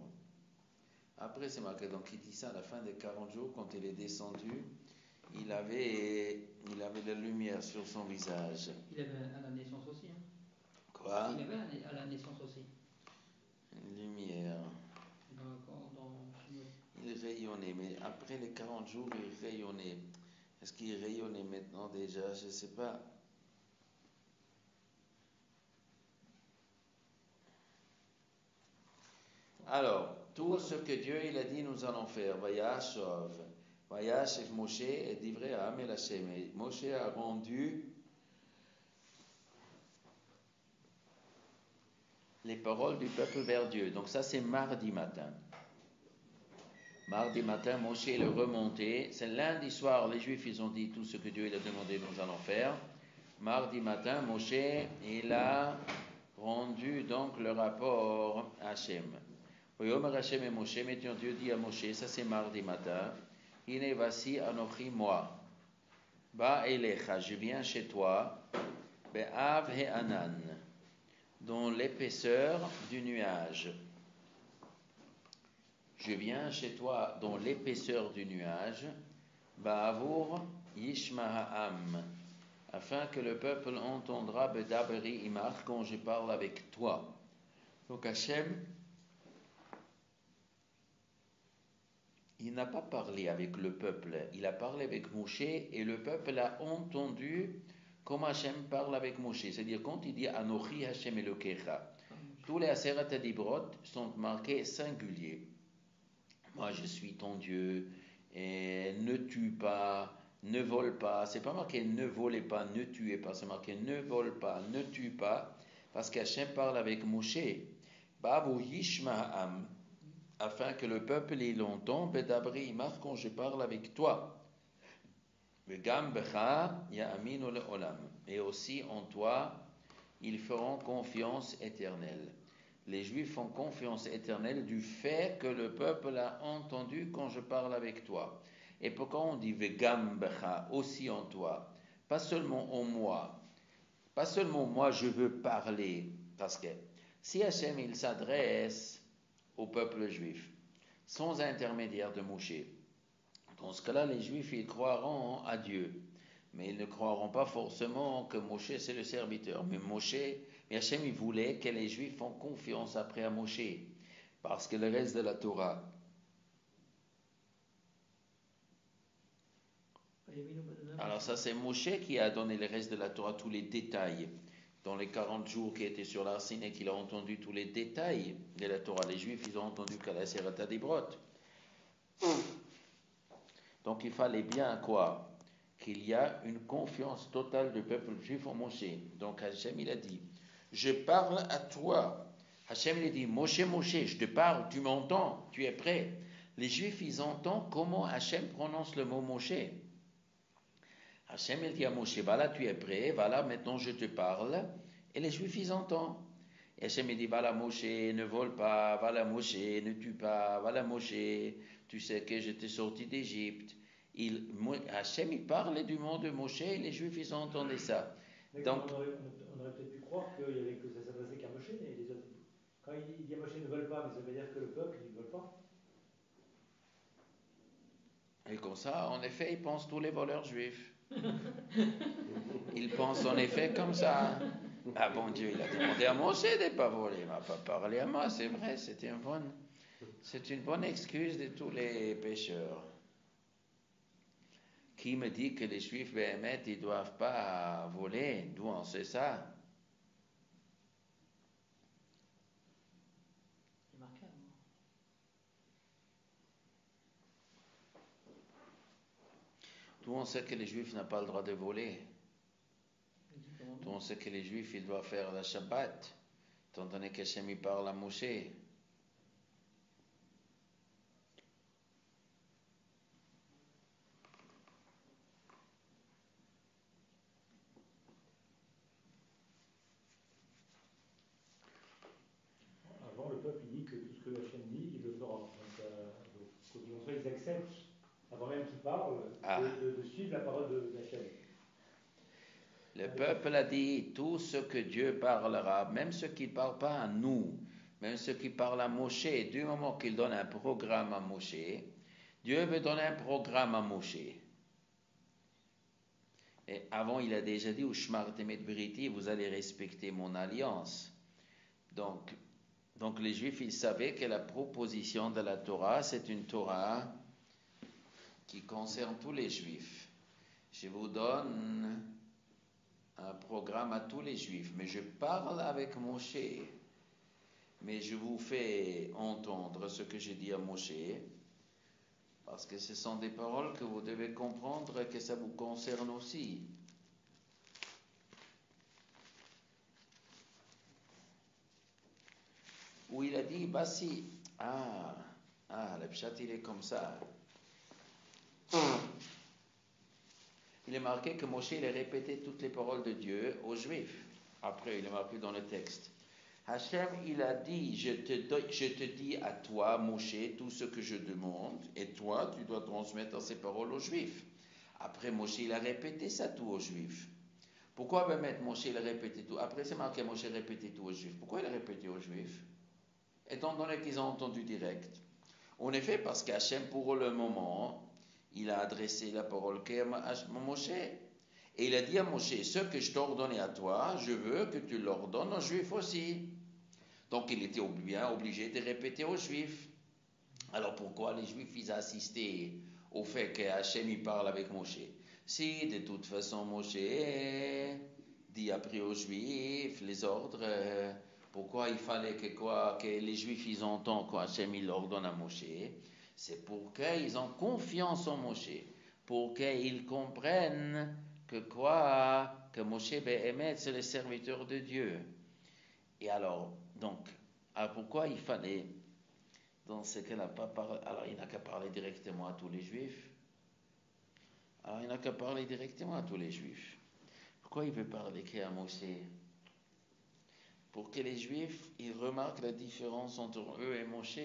[SPEAKER 1] Après, c'est marqué dans Kitissa, à la fin des 40 jours, quand il est descendu, il avait la lumière sur son visage.
[SPEAKER 2] Il avait à la naissance aussi. Hein.
[SPEAKER 1] Quoi?
[SPEAKER 2] Il avait à la naissance aussi.
[SPEAKER 1] Une lumière. Il rayonnait, mais après les 40 jours, il rayonnait. Est-ce qu'il rayonnait maintenant déjà? Je ne sais pas. Alors, tout ce que Dieu il a dit, nous allons faire. Vayashev Moshe et divrei ha'am el Hashem. Moshe a rendu les paroles du peuple vers Dieu. Donc ça, c'est mardi matin. Mardi matin, Moshe est remonté. C'est lundi soir, les Juifs, ils ont dit tout ce que Dieu il a demandé, nous allons faire. Mardi matin, Moshe, il a rendu donc le rapport à Hachem. Oyomer Hachem et Moshe, maintenant Dieu dit à Moshe, ça c'est mardi matin, Hine vasi anochi moi, ba elecha, je viens chez toi, be'av he anan, dans l'épaisseur du nuage. Je viens chez toi dans l'épaisseur du nuage, ba'avour yishma'am, afin que le peuple entendra bedaberi imach quand je parle avec toi. Donc Hachem, il n'a pas parlé avec le peuple, il a parlé avec Moshe et le peuple a entendu comme Hachem parle avec Moshe. C'est-à-dire quand il dit Anochi Hachem Elokecha, tous les Aseret Adibrot sont marqués singuliers. Moi je suis ton Dieu, et ne tue pas, ne vole pas. C'est pas marqué ne volez pas, ne tuez pas. C'est marqué ne vole pas, ne tue pas. Parce qu'Hachem parle avec Moshe. Babu Yishma'am, afin que le peuple il l'entend. Bedabri imach, quand je parle avec toi. Begam becha ya'aminu le'olam. Et aussi en toi, ils feront confiance éternelle. Les Juifs font confiance éternelle du fait que le peuple a entendu quand je parle avec toi. Et pourquoi on dit Vegam becha, aussi en toi, pas seulement en moi, pas seulement moi je veux parler, parce que si Hachem il s'adresse au peuple juif sans intermédiaire de Moshe, dans ce cas-là les Juifs ils croiront à Dieu, mais ils ne croiront pas forcément que Moshe c'est le serviteur, mais Hachem il voulait que les Juifs font confiance après à Moshe, parce que le reste de la Torah, alors ça c'est Moshe qui a donné le reste de la Torah, tous les détails. dans les 40 jours qui étaient sur l'Ar Sinaï, qu'il a entendu tous les détails de la Torah. Les Juifs, ils ont entendu qu'à la Serata d'Ibrot. Donc il fallait bien quoi? Qu'il y a une confiance totale du peuple juif en Moshe. Donc Hachem, il a dit, je parle à toi. Hachem, il a dit, Moshe, je te parle, tu m'entends, tu es prêt. Les Juifs, ils entendent comment Hachem prononce le mot Moshe. Hachem, il dit à Moshe, voilà, tu es prêt, voilà, maintenant je te parle. Et les Juifs, ils entendent. Et Hachem, il dit, voilà, Moshe, ne vole pas, voilà, Moshe, ne tue pas, voilà, Moshe, tu sais que je t'ai sorti d'Égypte. Hachem, il parlait du monde de Moshe, et les Juifs, ils entendaient ça.
[SPEAKER 4] Donc, on aurait peut-être pu croire que ça s'adressait qu'à Moshe, et les autres. Quand il dit à Moshe ne veulent pas, mais ça veut dire que le peuple, ils ne veulent pas.
[SPEAKER 1] Et comme ça, en effet, ils pensent tous les voleurs juifs. Ils pensent en effet comme ça. Ah bon Dieu, il a demandé à Moshe de ne pas voler. Il ne m'a pas parlé à moi, c'est vrai, c'est une bonne excuse de tous les pécheurs. Qui me dit que les Juifs, Béhémet, ils ne doivent pas voler? D'où on sait ça?
[SPEAKER 2] C'est marqué, non?
[SPEAKER 1] D'où on sait que les Juifs n'ont pas le droit de voler? D'où on sait que les Juifs, ils doivent faire la Shabbat, étant donné qu'Hachem il parle à Moshe.
[SPEAKER 4] Avant, le peuple, il dit que tout ce que Hachem dit, il le fera. Donc, quoi qu'il en soit, ils acceptent, avant même qu'il parle, de suivre la parole d'Hachem.
[SPEAKER 1] Le peuple a dit, tout ce que Dieu parlera, même ce qui ne parle pas à nous, même ce qui parle à Moshe, du moment qu'il donne un programme à Moshe, Dieu veut donner un programme à Moshe. Et avant, il a déjà dit, Ushmartem et Briti, vous allez respecter mon alliance. Donc les Juifs, ils savaient que la proposition de la Torah, c'est une Torah qui concerne tous les Juifs. Je vous donne un programme à tous les Juifs, mais je parle avec Moshe, mais je vous fais entendre ce que j'ai dit à Moshe, parce que ce sont des paroles que vous devez comprendre que ça vous concerne aussi. Où il a dit, bah si, le pshat il est comme ça. Il est marqué que Moshe il a répété toutes les paroles de Dieu aux Juifs. Après, il est marqué dans le texte. Hachem, il a dit, je te dis à toi, Moshe, tout ce que je demande, et toi, tu dois transmettre ces paroles aux Juifs. Après, Moshe, il a répété ça tout aux Juifs. Pourquoi mettre Moshe, il a répété tout? Après, c'est marqué Moshe a répété tout aux Juifs. Pourquoi il a répété aux Juifs? Étant donné qu'ils ont entendu direct. En effet, parce qu'Hachem, pour le moment, il a adressé la parole à Moshe. Et il a dit à Moshe, ce que je t'ai ordonné à toi, je veux que tu l'ordonnes aux Juifs aussi. Donc il était bien obligé de répéter aux Juifs. Alors pourquoi les Juifs, ils assistaient au fait que Hachem, il parle avec Moshe? Si de toute façon Moshe dit après aux Juifs les ordres, pourquoi il fallait que les Juifs, ils entendent quoi Hachem, il ordonne à Moshe? C'est pour qu'ils ont confiance en Moshe, pour qu'ils comprennent que Moshe Béhémet, c'est le serviteur de Dieu. Et alors, pourquoi il fallait, dans ce qu'elle n'a pas parlé, alors il n'a qu'à parler directement à tous les Juifs. Pourquoi il veut parler qu'à Moshe? Pour que les Juifs, ils remarquent la différence entre eux et Moshe.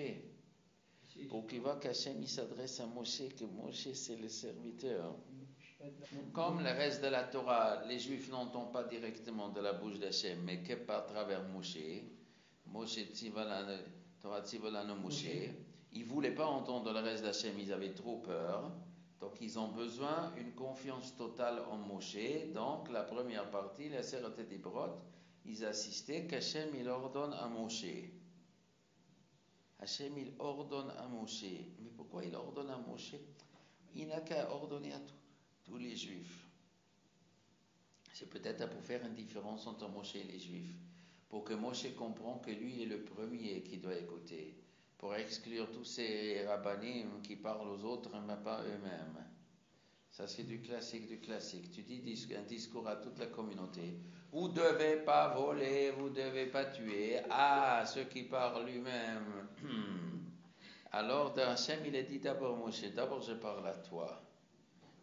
[SPEAKER 1] Pour qu'ils voient qu'Hachem, il s'adresse à Moshe, que Moshe, c'est le serviteur. Comme le reste de la Torah, les Juifs n'entendent pas directement de la bouche d'Hachem, mais que par travers Moshe. Moshe Torah Tzivolano Moshe. Ils ne voulaient pas entendre le reste d'Hachem, ils avaient trop peur. Donc ils ont besoin d'une confiance totale en Moshe. Donc la première partie, la Serata d'Ibrot, ils assistaient qu'Hachem, il ordonne à Moshe. Hachem, il ordonne à Moshe. Mais pourquoi il ordonne à Moshe? Il n'a qu'à ordonner à tous les Juifs. C'est C'est peut-être pour faire une différence entre Moshe et les Juifs, pour que Moshe comprenne que lui est le premier qui doit écouter, pour exclure tous ces rabbinim qui parlent aux autres mais pas eux-mêmes. Ça c'est du classique du classique. Tu dis un discours à toute la communauté. Vous ne devez pas voler, vous ne devez pas tuer. Ah, ceux qui parlent lui-même. Alors Hachem il a dit d'abord Moshe, d'abord je parle à toi.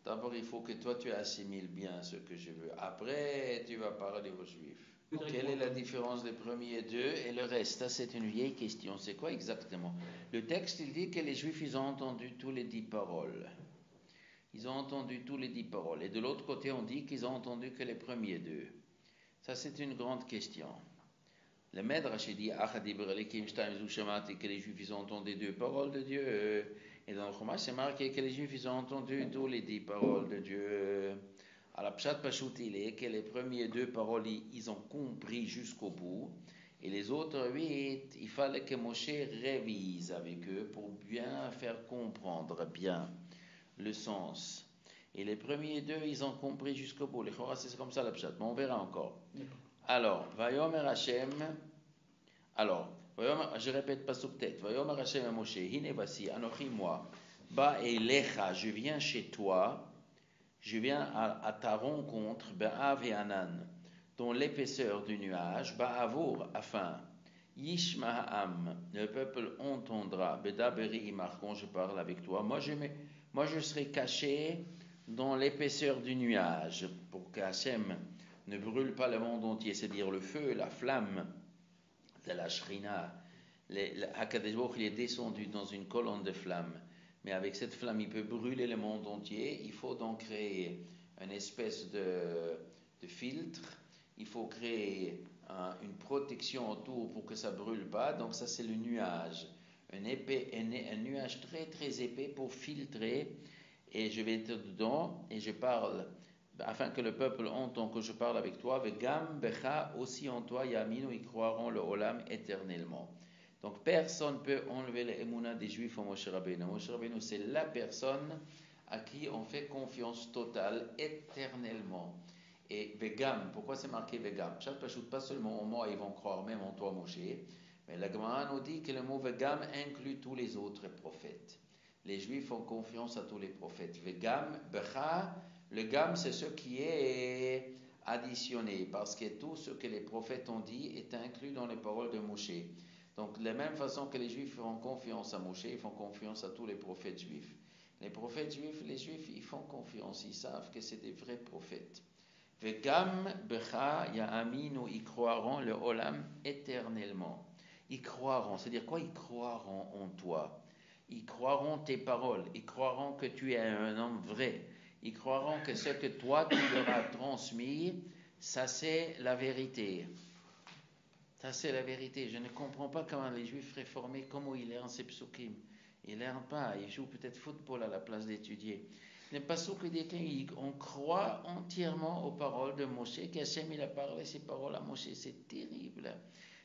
[SPEAKER 1] D'abord il faut que toi tu assimiles bien ce que je veux. Après tu vas parler aux Juifs. Quelle est la différence des premiers deux et le reste? Ça, c'est une vieille question. C'est quoi exactement? Le texte, il dit que les Juifs, ils ont entendu tous les 10 paroles. Ils ont entendu tous les 10 paroles. Et de l'autre côté, on dit qu'ils ont entendu que les premiers deux. Ça, c'est une grande question. Le Medrash dit que les Juifs, ils ont entendu 2 paroles de Dieu. Et dans le Chumash, c'est marqué que les Juifs, ils ont entendu tous les 10 paroles de Dieu. Alors, Pshat Pashut, il est que les premiers 2 paroles, ils ont compris jusqu'au bout. Et les autres 8, il fallait que Moshe révise avec eux pour bien faire comprendre bien le sens. Et les premiers 2, ils ont compris jusqu'au bout. Les Chorah, c'est comme ça la Pshat, mais on verra encore. Alors, Vayomer Hashem. Alors, je répète pas sous tête. Vayomer Hashem à Moshe, Hine vasi, Anochi moi, Ba Elecha, je viens chez toi. Je viens à ta rencontre, Ba'av et Anan, dans l'épaisseur du nuage, Ba'avour, afin, Yishma'am, le peuple entendra, Bedaberi Imar, quand je parle avec toi. Moi, je serai caché dans l'épaisseur du nuage, pour qu'Hachem ne brûle pas le monde entier, c'est-à-dire le feu, la flamme de la Shrina. Hakadosh Baruch Hu, il est descendu dans une colonne de flammes. Mais avec cette flamme, il peut brûler le monde entier. Il faut donc créer une espèce de filtre. Il faut créer une protection autour pour que ça ne brûle pas. Donc ça, c'est le nuage. Un nuage très, très épais pour filtrer. Et je vais être dedans et je parle, afin que le peuple entende que je parle avec toi. Vegam becha, aussi en toi, yaminu, ils croiront le olam éternellement. Donc personne ne peut enlever l'émouna des Juifs au Moshe Rabbeinu. Moshe Rabbeinu, c'est la personne à qui on fait confiance totale éternellement. Et Vegam, pourquoi c'est marqué Vegam? Pas seulement au mot, ils vont croire même en toi Moshe, mais la Gemara nous dit que le mot Vegam inclut tous les autres prophètes. Les Juifs font confiance à tous les prophètes. Vegam, Becha, le Gam c'est ce qui est additionné, parce que tout ce que les prophètes ont dit est inclus dans les paroles de Moshe. Donc, de la même façon que les Juifs font confiance à Moshe, ils font confiance à tous les prophètes juifs. Les prophètes juifs, les Juifs, ils font confiance, ils savent que c'est des vrais prophètes. Vegam becha ya'aminu, ils croiront le olam éternellement. Ils croiront, c'est-à-dire quoi? Ils croiront en toi. Ils croiront tes paroles. Ils croiront que tu es un homme vrai. Ils croiront que ce que toi, tu leur as transmis, ça c'est la vérité. Ça, c'est la vérité. Je ne comprends pas comment les Juifs réformés, comment ils lèrent ces psukim. Ils ne lèrent pas. Ils jouent peut-être football à la place d'étudier. Les pasuk dit qu'on croit entièrement aux paroles de Moshe, qu'Hachem il a parlé ces paroles à Moshe. C'est terrible.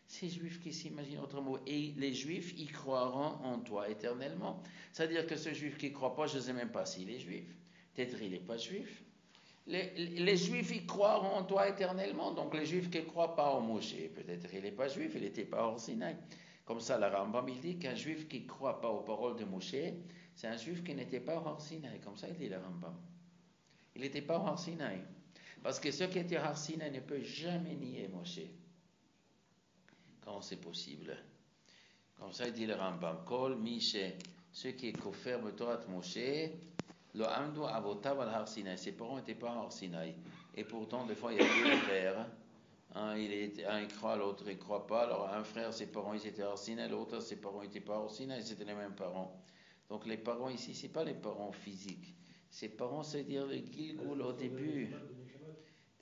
[SPEAKER 1] Ces Juifs qui s'imaginent autrement. Et les Juifs, ils croiront en toi éternellement. C'est-à-dire que ce Juif qui ne croit pas, je ne sais même pas s'il est Juif. Peut-être il n'est pas Juif. Les Juifs, ils croiront en toi éternellement. Donc les Juifs qui ne croient pas en Moshe, peut-être il n'est pas Juif, il n'était pas hors Sinaï. Comme ça, le Rambam, il dit qu'un Juif qui ne croit pas aux paroles de Moshe, c'est un Juif qui n'était pas hors Sinaï. Comme ça, il dit le Rambam. Il n'était pas hors Sinaï. Parce que ceux qui étaient hors Sinaï ne peuvent jamais nier Moshe. Comment c'est possible? Comme ça, il dit le Rambam. Kol Mishe, ceux qui confirment Torah Moshe, le Amdu Avotav al Har Sinaï. Ses parents n'étaient pas hors Sinaï. Et pourtant, des fois, il y a deux frères. Un croit, l'autre il ne croit pas. Alors, un frère, ses parents, ils étaient hors Sinaï. L'autre, ses parents n'étaient pas hors Sinaï. C'était les mêmes parents. Donc, les parents ici, ce n'est pas les parents physiques. Ces parents, c'est-à-dire le Gilgoul au début.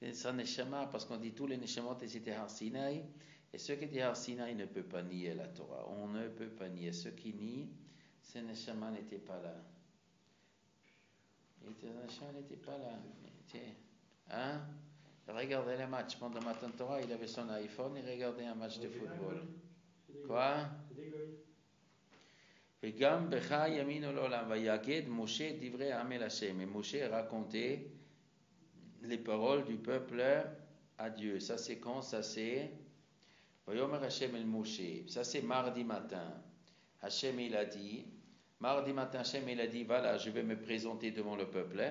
[SPEAKER 1] C'est un Neshama, parce qu'on dit tous les Neshamot, ils étaient hors Sinaï. Et ceux qui étaient hors Sinaï ne peuvent pas nier la Torah. On ne peut pas nier. Ceux qui nient, ces Neshama n'étaient pas là. Les Neshama n'étaient pas là. Hein? Regardez les matchs. Pendant Matan Torah, il avait son iPhone, il regardait un match de football. Quoi? Vegam becha yaminu l'olam vayaged Moshe divrei Amel Hashem. Et Moshe racontait les paroles du peuple à Dieu. Ça c'est quand? Ça c'est Vayomer Hashem el Moshe. Ça c'est mardi matin. Hashem il a dit, mardi matin Hashem il a dit, voilà, je vais me présenter devant le peuple.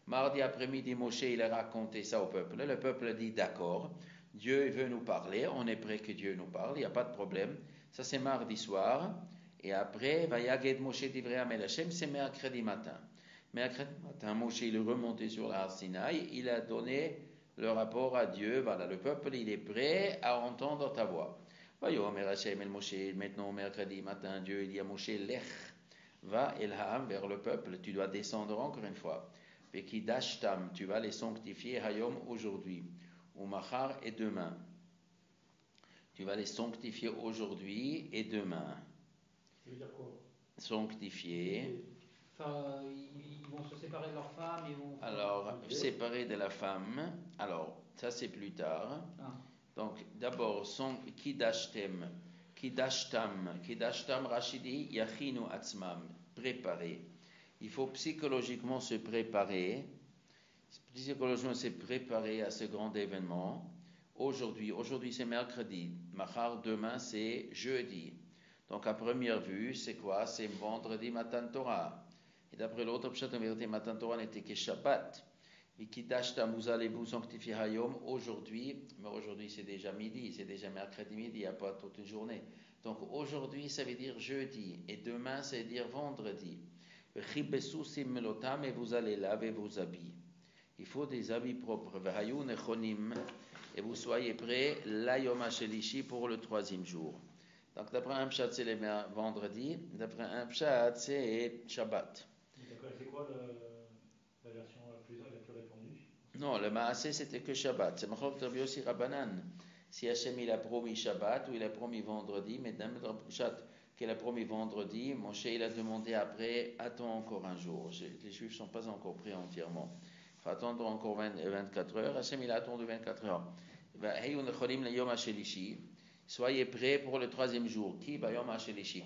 [SPEAKER 1] Mardi après-midi, Moshe il a raconté ça au peuple. Le peuple a dit, d'accord, Dieu veut nous parler, on est prêt que Dieu nous parle, il n'y a pas de problème. Ça c'est mardi soir. Et après, Vayaged Moshe divrei Amel Hashem, c'est mercredi matin. Mercredi matin, Moshe il est remonté sur l'Ar Sinaï, il a donné le rapport à Dieu. Voilà, le peuple il est prêt à entendre ta voix. Vayomer Hashem el Moshe, maintenant mercredi matin, Dieu il dit à Moshe, Lech, va el Ha'am vers le peuple, tu dois descendre encore une fois. Vekidashtam, tu vas les sanctifier Hayom aujourd'hui, ou Machar et demain. Tu vas les sanctifier aujourd'hui et demain.
[SPEAKER 4] Ça veut dire quoi?
[SPEAKER 1] Sanctifier.
[SPEAKER 2] Enfin, ils vont se séparer de leur femme et vont.
[SPEAKER 1] Alors, séparer de la femme. Alors, ça c'est plus tard.
[SPEAKER 2] Ah.
[SPEAKER 1] Donc, d'abord, Kidashtem, Rachidi, Yachinu Atzmam, préparer. Il faut psychologiquement se préparer. Psychologiquement se préparer à ce grand événement. Aujourd'hui c'est mercredi. Machar, demain, c'est jeudi. Donc, à première vue, c'est quoi? C'est vendredi Matan Torah. Et d'après l'autre pshat, en vérité, Matan Torah n'était que Shabbat. Et Kidashtam, vous allez vous sanctifier Hayom aujourd'hui. Mais aujourd'hui, c'est déjà midi, c'est déjà mercredi midi, il n'y a pas toute une journée. Donc, aujourd'hui, ça veut dire jeudi. Et demain, ça veut dire vendredi. Et vous allez laver vos habits. Il faut des habits propres. Et vous soyez prêts, l'Ayom HaShelishi, pour le troisième jour. Donc, d'après un pshat, c'est le vendredi. D'après un pshat, c'est Shabbat.
[SPEAKER 4] D'accord, c'est quoi la version la plus répandue?
[SPEAKER 1] Non, le Maaseh, c'était que Shabbat. C'est Machok Rabbi Yossi Rabbanan. Si Hachem il a promis Shabbat ou il a promis vendredi, mais dans le pshat qu'il a promis vendredi, Moshe il a demandé après, attends encore un jour. Les Juifs ne sont pas encore prêts entièrement. Il faut attendre encore 24 heures. Hachem il a attendu 24 heures. Soyez prêts pour le troisième jour.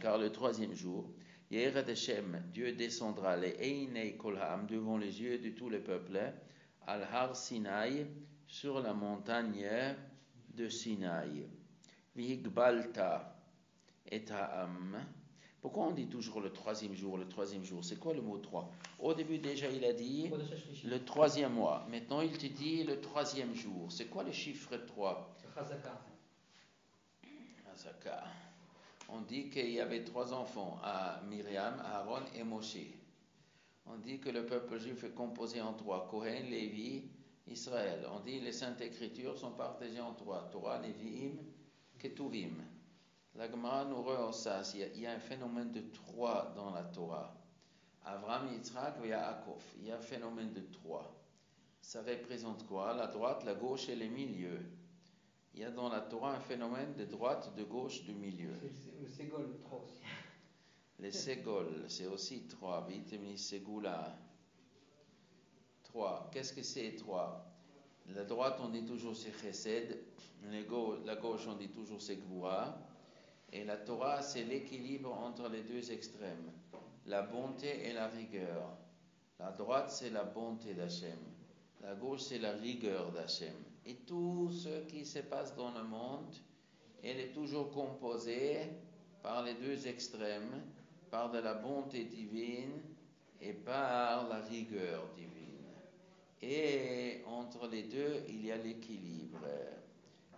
[SPEAKER 1] Car le troisième jour, Dieu descendra les Einei Kol Ha'am devant les yeux de tous les peuples, al Har Sinaï, sur la montagne de Sinaï. Vihigbalta et Ha'am. Pourquoi on dit toujours le troisième jour? Le troisième jour, c'est quoi le mot 3? Au début déjà il a dit le troisième mois. Maintenant il te dit le troisième jour. C'est quoi le chiffre 3?
[SPEAKER 2] Chazaka.
[SPEAKER 1] On dit qu'il y avait 3 enfants, à Myriam, Aaron et Moshe. On dit que le peuple juif est composé en 3, Kohen, Lévi, Israël. On dit que les Saintes Écritures sont partagées en 3, Torah, Lévi'im, Ketuvim. La Gemara nous rehausse ça. Il y a un phénomène de 3 dans la Torah. Avraham, Yitzhak et Yaakov. Il y a un phénomène de 3. Ça représente quoi? La droite, la gauche et le milieu. Il y a dans la Torah un phénomène de droite, de gauche, du milieu.
[SPEAKER 2] C'est le Ségol, 3 aussi.
[SPEAKER 1] Les Ségol, c'est aussi 3. Vitamini Ségoula. 3. Qu'est-ce que c'est 3? La droite, on dit toujours c'est Chesed. La gauche, on dit toujours c'est Gvura. Et la Torah, c'est l'équilibre entre les deux extrêmes. La bonté et la rigueur. La droite, c'est la bonté d'Hachem. La gauche, c'est la rigueur d'Hachem. Et tout ce qui se passe dans le monde, elle est toujours composé par les deux extrêmes, par de la bonté divine et par la rigueur divine. Et entre les deux, il y a l'équilibre,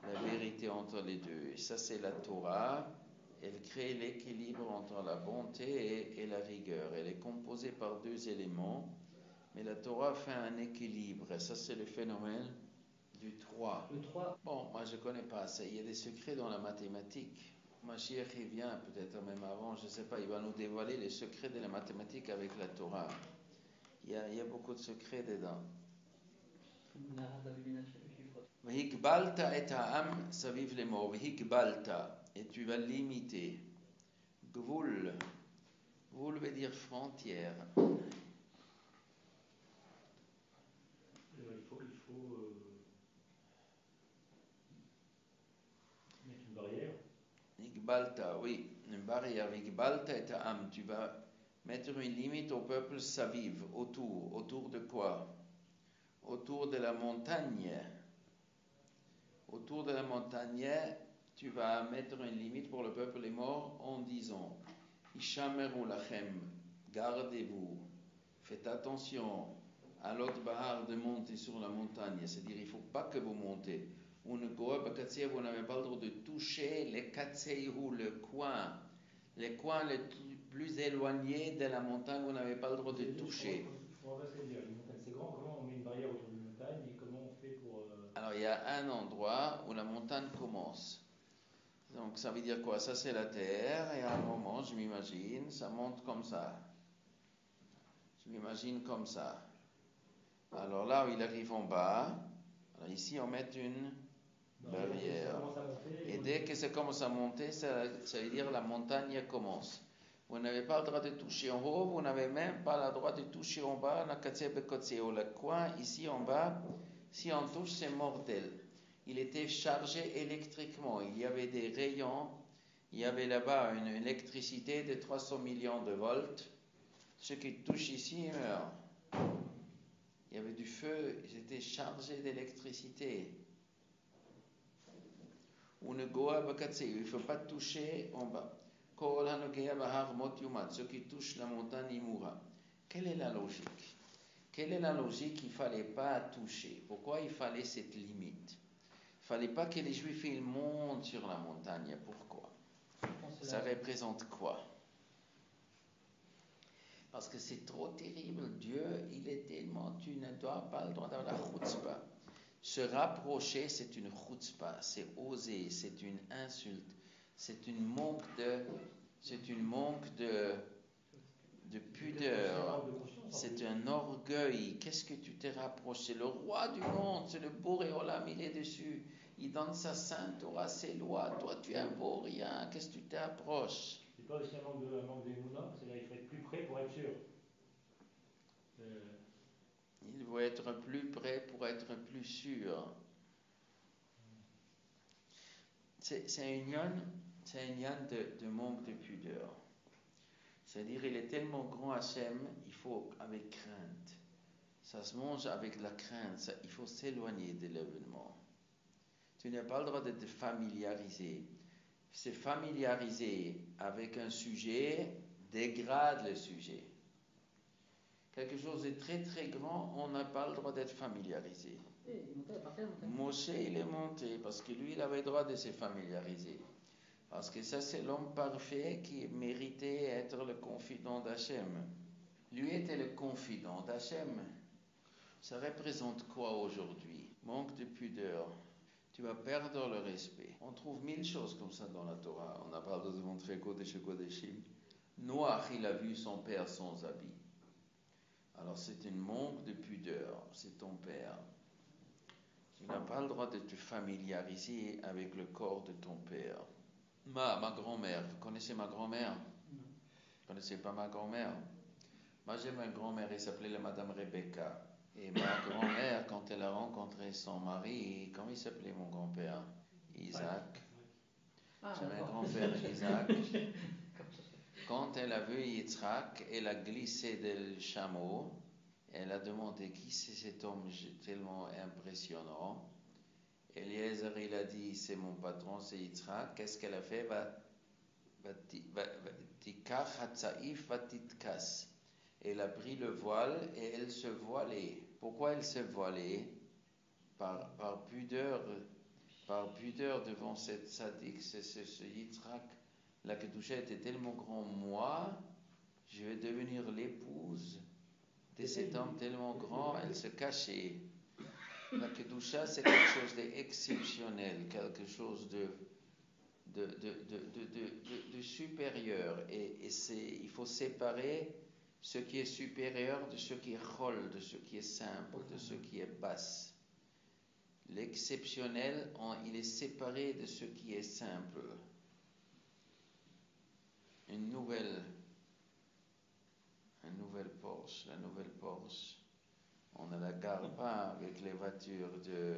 [SPEAKER 1] la vérité entre les deux. Et ça, c'est la Torah. Elle crée l'équilibre entre la bonté et la rigueur. Elle est composée par 2 éléments, mais la Torah fait un équilibre. Et ça, c'est le phénomène du 3.
[SPEAKER 2] Le 3.
[SPEAKER 1] Bon, moi je ne connais pas ça. Il y a des secrets dans la mathématique. Mashiach il vient, peut-être même avant, je ne sais pas, il va nous dévoiler les secrets de la mathématique avec la Torah. Il y a beaucoup de secrets dedans. V'hikbalta et ha'am saviv lemor. V'hikbalta, et tu vas limiter. Gvul. Gvul veut dire frontière.
[SPEAKER 4] Il faut mettre une barrière.
[SPEAKER 1] Hikbalta, oui, une barrière. Hikbalta et ha'am, tu vas mettre une limite au peuple saviv, autour de quoi? autour de la montagne. Autour de la montagne, tu vas mettre une limite pour le peuple des morts en disant Ishameru lachem, gardez-vous, faites attention à l'autre bahar de monter sur la montagne, c'est-à-dire il ne faut pas que vous montez. Vous n'avez pas le droit de toucher les katseihu, le coin les plus éloignés de la montagne, vous n'avez pas le droit de toucher.
[SPEAKER 4] Je comprends pas ce que dire. Les montagnes, c'est grand. Comment on met une barrière autour d'une montagne et comment on fait pour...
[SPEAKER 1] Alors, il y a un endroit où la montagne commence. Donc, ça veut dire quoi? Ça, c'est la terre. Et à un moment, je m'imagine, ça monte comme ça. Je m'imagine comme ça. Alors là où il arrive en bas, alors ici, on met une barrière. Et dès que ça commence à monter, ça veut dire la montagne commence. Vous n'avez pas le droit de toucher en haut, vous n'avez même pas le droit de toucher en bas, le coin ici en bas, si on touche, c'est mortel. Il était chargé électriquement, il y avait des rayons, il y avait là-bas une électricité de 300 millions de volts. Ceux qui touchent ici meurent. Il y avait du feu, ils étaient chargés d'électricité. Il ne faut pas toucher en bas. Ceux qui touchent la montagne, ils mourront. Quelle est la logique? Quelle est la logique qu'il ne fallait pas toucher? Pourquoi il fallait cette limite? Il ne fallait pas que les Juifs ils montent sur la montagne. Pourquoi? Ça représente quoi? Parce que c'est trop terrible. Dieu, il est tellement... Tu ne dois pas le droit d'avoir la chutzpah. Se rapprocher, c'est une chutzpah. C'est oser, c'est une insulte. C'est une manque de pudeur. C'est un orgueil. Qu'est-ce que tu t'es rapproché? C'est le roi du monde, c'est le Boré Olam, il est dessus. Il donne sa sainte Torah, ses lois. Toi, tu es un beau rien. Qu'est-ce que tu t'approches?
[SPEAKER 4] C'est pas aussi un manque d'émouna, c'est-à-dire qu'il faut être plus près pour être sûr.
[SPEAKER 1] Il faut être plus près pour être plus sûr. C'est un yan de manque de pudeur. C'est-à-dire, il est tellement grand Hachem, il faut avec crainte. Ça se mange avec la crainte. Il faut s'éloigner de l'événement. Tu n'as pas le droit de te familiariser. Se familiariser avec un sujet dégrade le sujet. Quelque chose de très très grand, on n'a pas le droit d'être familiarisé. Moshe, il est monté parce que lui, il avait le droit de se familiariser. Parce que ça, c'est l'homme parfait qui méritait être le confident d'Hachem. Lui était le confident d'Hachem. Ça représente quoi aujourd'hui? Manque de pudeur. Tu vas perdre le respect. On trouve 1000 choses comme ça dans la Torah. On a parlé de montrer Kodesh Kodeshim. Noach, il a vu son père sans habit. Alors c'est un manque de pudeur. C'est ton père. Tu n'as pas le droit de te familiariser avec le corps de ton père. Ma grand-mère, vous connaissez ma grand-mère? Non. Vous ne connaissez pas ma grand-mère? Moi j'ai ma grand-mère, elle s'appelait la Madame Rebecca. Et ma grand-mère, quand elle a rencontré son mari, comment il s'appelait mon grand-père? Isaac. J'avais un grand-père Isaac. Quand elle a vu Yitzhak, elle a glissé du chameau. Elle a demandé qui c'est cet homme tellement impressionnant. Eliezer, il a dit, c'est mon patron, c'est Yitzhak. Qu'est-ce qu'elle a fait? Elle a pris le voile et elle se voilait. Pourquoi elle se voilait? Par pudeur devant cette sadique, ce Yitzhak. La Kedusha était tellement grand. Moi, je vais devenir l'épouse de cet homme tellement grand. Elle se cachait. La Kedusha, c'est quelque chose d'exceptionnel, quelque chose de supérieur. Et il faut séparer ce qui est supérieur de ce qui est chol, de ce qui est simple, de ce qui est basse. L'exceptionnel, il est séparé de ce qui est simple. Une nouvelle Porsche, la nouvelle Porsche, on ne la garde pas avec les voitures de...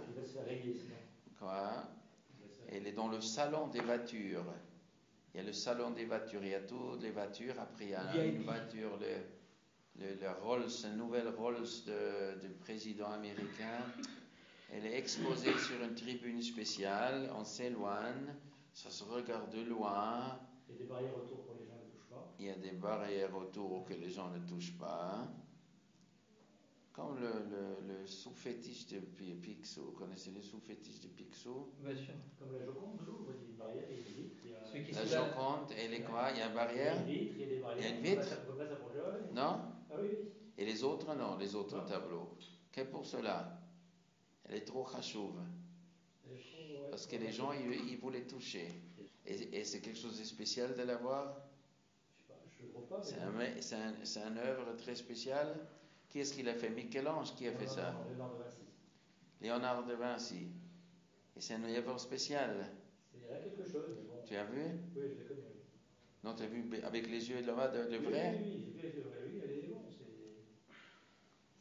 [SPEAKER 4] Il va se faire rayer, sinon.
[SPEAKER 1] Quoi? Elle est dans le salon des voitures. Il y a le salon des voitures, il y a toutes les voitures. Après, il y a une voiture, la Rolls, une nouvelle Rolls du président américain. Elle est exposée sur une tribune spéciale, on s'éloigne, ça se regarde de loin.
[SPEAKER 4] Il y a des barrières autour pour les gens ne touchent pas.
[SPEAKER 1] Il y a des barrières autour que les gens ne touchent pas. Comme le sous-fétiche de Picsou. Vous connaissez le sous-fétiche de Picsou?
[SPEAKER 2] Bien sûr.
[SPEAKER 4] Comme la Joconde, toujours, il y a une barrière, il y a une vitre.
[SPEAKER 1] La Joconde, elle est quoi? Il y a une barrière?
[SPEAKER 4] Il y a une vitre, il y a des barrières.
[SPEAKER 1] Il y a une vitre?
[SPEAKER 4] On ne peut pas s'approcher.
[SPEAKER 1] Non?
[SPEAKER 4] Ah oui, oui.
[SPEAKER 1] Et les autres, non, les autres
[SPEAKER 4] Non.
[SPEAKER 1] tableaux. Qu'est-ce pour cela? Elle est trop chachouve. Parce que les gens, ils voulaient toucher. Et c'est quelque chose de spécial de l'avoir?
[SPEAKER 4] Je ne vois pas.
[SPEAKER 1] C'est une œuvre très spéciale. Qui est-ce qui l'a fait? Michel-Ange qui a fait ça?
[SPEAKER 4] Léonard de Vinci.
[SPEAKER 1] Léonard de Vinci. Et c'est une œuvre spéciale.
[SPEAKER 4] Il y a quelque chose, mais bon.
[SPEAKER 1] Tu as vu?
[SPEAKER 4] Oui, je l'ai connu.
[SPEAKER 1] Non, tu as vu avec les yeux là-bas de vrai?
[SPEAKER 4] Oui, j'ai vu les yeux. Oui, elle est bon.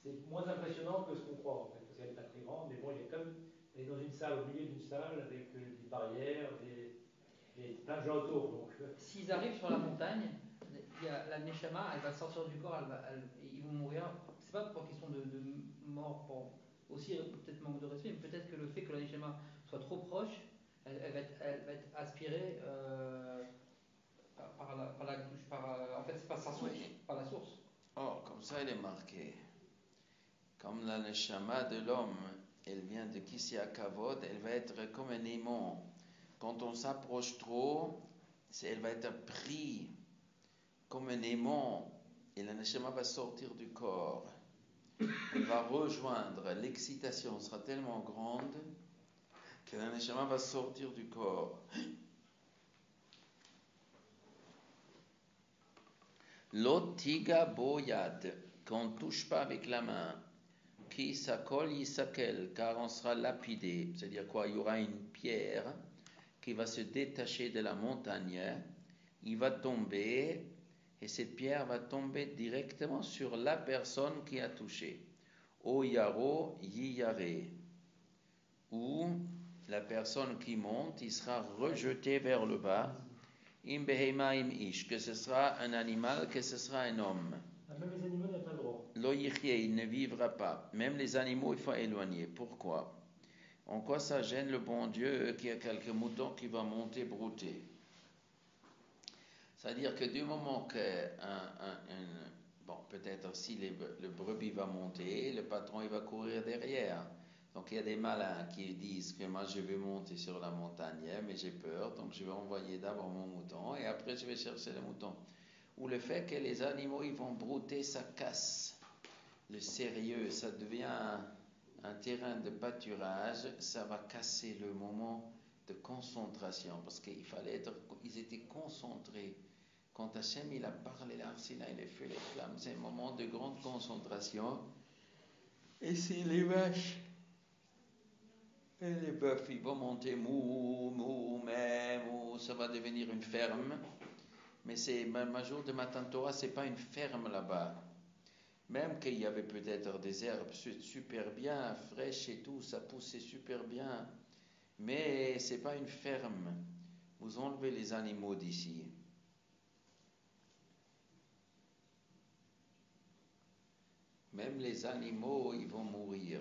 [SPEAKER 4] C'est moins impressionnant que ce qu'on croit, en fait, parce qu'elle est pas très grande, mais bon, elle est dans une salle, au milieu d'une salle, avec des barrières, plein de gens autour. Donc.
[SPEAKER 2] S'ils arrivent sur la montagne, il y a la Neshama, elle va sortir du corps, ils vont mourir. C'est pas pour question de mort, pour aussi peut-être manque de respect, mais peut-être que le fait que la Neshama soit trop proche, elle va être aspirée en fait, c'est pas sa source, par la source.
[SPEAKER 1] Oh, comme ça, elle est marquée. Comme la neshama de l'homme, elle vient de Kisya Kavod, elle va être comme un aimant. Quand on s'approche trop, elle va être pris comme un aimant et la neshama va sortir du corps. Elle va rejoindre, l'excitation sera tellement grande que la neshama va sortir du corps. L'otiga boyad, qu'on ne touche pas avec la main. Qui s'accole, yisakel, car on sera lapidé. C'est-à-dire quoi? Il y aura une pierre qui va se détacher de la montagne, il va tomber, et cette pierre va tomber directement sur la personne qui a touché. O yaro yiyare. Ou la personne qui monte, il sera rejeté vers le bas. Im behema im ish, que ce sera un animal, que ce sera un homme.
[SPEAKER 4] Même les animaux n'ont pas le droit.
[SPEAKER 1] Lo yichye, il ne vivra pas. Même les animaux, il faut éloigner. Pourquoi? En quoi ça gêne le bon Dieu qu'il y a quelques moutons qui vont monter brouter? C'est-à-dire que du moment que peut-être si le brebis va monter, le patron il va courir derrière. Donc il y a des malins qui disent que moi je vais monter sur la montagne, mais j'ai peur, donc je vais envoyer d'abord mon mouton et après je vais chercher le mouton. Ou le fait que les animaux ils vont brouter, ça casse le sérieux, ça devient un terrain de pâturage, ça va casser le moment de concentration, parce ils étaient concentrés. Quand Hachem il a parlé l'arcina, les feux, les flammes, c'est un moment de grande concentration. Et si les vaches et les bœufs, ils vont monter mou, ça va devenir une ferme. Mais c'est ma jour de Matan Torah, c'est pas une ferme là-bas. Même qu'il y avait peut-être des herbes super bien, fraîches et tout, ça poussait super bien. Mais c'est pas une ferme. Vous enlevez les animaux d'ici. Même les animaux, ils vont mourir.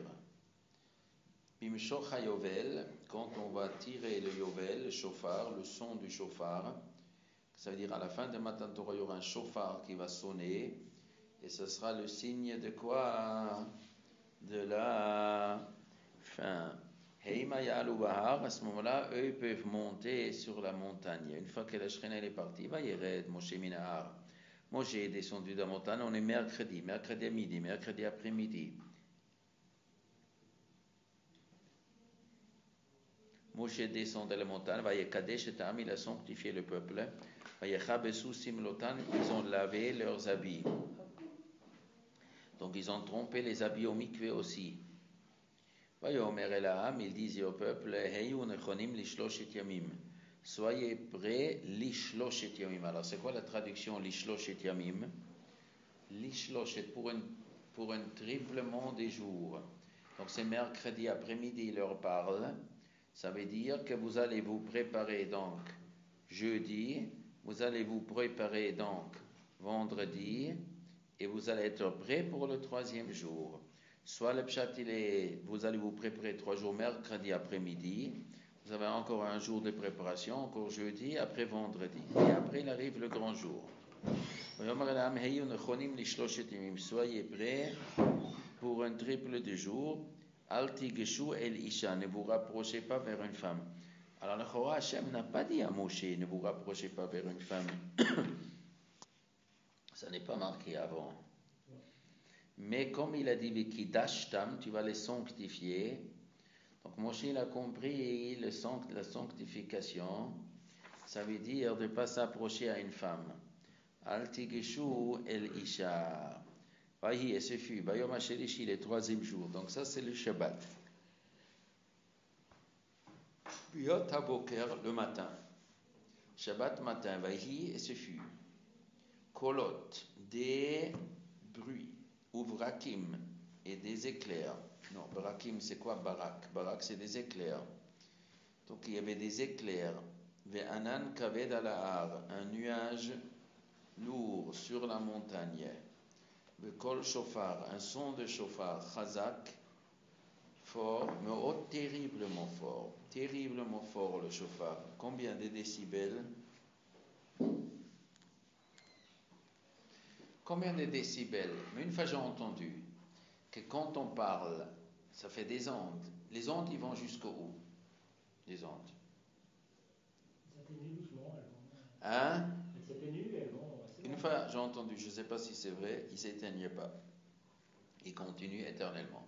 [SPEAKER 1] Bimshocha Yovel, quand on va tirer le Yovel, le chauffard, le son du chauffard, ça veut dire à la fin de Matan Torah, il y aura un chauffard qui va sonner, et ce sera le signe de quoi? De la fin. Heimaya Bahar, à ce moment-là, eux ils peuvent monter sur la montagne. Une fois que la Shekhinah est partie, va Yered, Moshe Minahar. Moshe est descendu de la montagne, on est mercredi à midi, mercredi après-midi. Moshe descend de la montagne, va Yekadesh et Am, il a sanctifié le peuple. Va Yechabesu Simlotan, ils ont lavé leurs habits. Donc ils ont trompé les habits au mikvé aussi. Va Yomer el Am, ils disent au peuple, Heyu nechonim lishloshet yamim. Soyez prêts, lishloshet yamim. Alors c'est quoi la traduction lishloshet yamim? Lishloshet pour un triplement des jours. Donc c'est mercredi après-midi, il leur parle. Ça veut dire que vous allez vous préparer donc jeudi, vous allez vous préparer donc vendredi et vous allez être prêt pour le troisième jour. Soit le pshat, vous allez vous préparer 3 jours, mercredi après-midi, vous avez encore un jour de préparation, encore jeudi, après vendredi. Et après, il arrive le grand jour. Soyez prêts pour un triple de jour. Al tigeshu el isha, ne vous rapprochez pas vers une femme. Alors, le Chora Hashem n'a pas dit à Moshe, ne vous rapprochez pas vers une femme. Ça n'est pas marqué avant. Mais comme il a dit, Vikidashtam, tu vas les sanctifier. Donc, Moshe il a compris la sanctification. Ça veut dire de ne pas s'approcher à une femme. Al tigeshu el isha. Vahi, et ce fut. Bayom hashelishi, le troisième jour. Donc, ça, c'est le Shabbat. Biot haboker, le matin. Shabbat matin, vahi, et ce fut. Kolot, des bruits, ou vrakim, et des éclairs. Non, vrakim, c'est quoi barak? Barak, c'est des éclairs. Donc, il y avait des éclairs. Ve'anan kaved ala'ar, un nuage lourd sur la montagne. Ve'kol shofar, un son de shofar. Chazak, fort, mais terriblement fort. Terriblement fort le shofar. Combien de décibels? Combien de décibels? Mais une fois j'ai entendu que quand on parle, ça fait des ondes. Les ondes, ils vont jusqu'au où? Les ondes.
[SPEAKER 4] Elles s'atténuent doucement, elles vont.
[SPEAKER 1] Hein?
[SPEAKER 4] Elles s'atténuent, elles vont.
[SPEAKER 1] Une fois j'ai entendu, je ne sais pas si c'est vrai, ils ne s'éteignent pas. Ils continuent éternellement.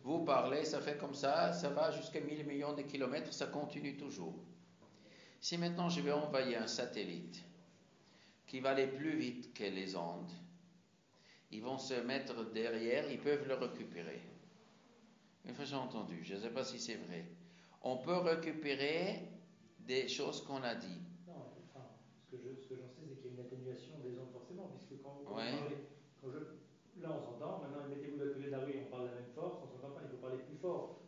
[SPEAKER 1] Vous parlez, ça fait comme ça va jusqu'à 1000 millions de kilomètres, ça continue toujours. Si maintenant je vais envoyer un satellite qui va aller plus vite que les ondes, ils vont se mettre derrière, ils peuvent le récupérer. Une fois j'ai entendu, je ne sais pas si c'est vrai. On peut récupérer des choses qu'on a dit.
[SPEAKER 4] Non, enfin, ce que j'en sais, c'est qu'il y a une atténuation des ondes forcément, puisque quand vous
[SPEAKER 1] Ouais.
[SPEAKER 4] parlez, là on s'entend, maintenant mettez-vous de l'autre côté de la rue, on parle de la même force, on s'entend pas, il faut parler plus fort.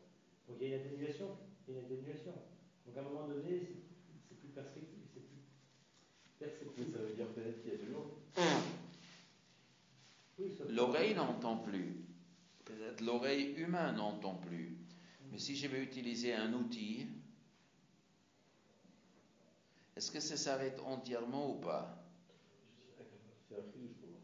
[SPEAKER 4] Donc il y a une atténuation, Donc à un moment donné, c'est plus perspective, c'est plus perceptible.
[SPEAKER 3] Ça veut dire peut-être qu'il y a toujours.
[SPEAKER 4] Oui,
[SPEAKER 1] L'oreille n'entend plus. Peut-être l'oreille humaine n'entend plus. Mais si je vais utiliser un outil, est-ce que ça s'arrête entièrement ou pas?
[SPEAKER 3] C'est un fridouche pour moi.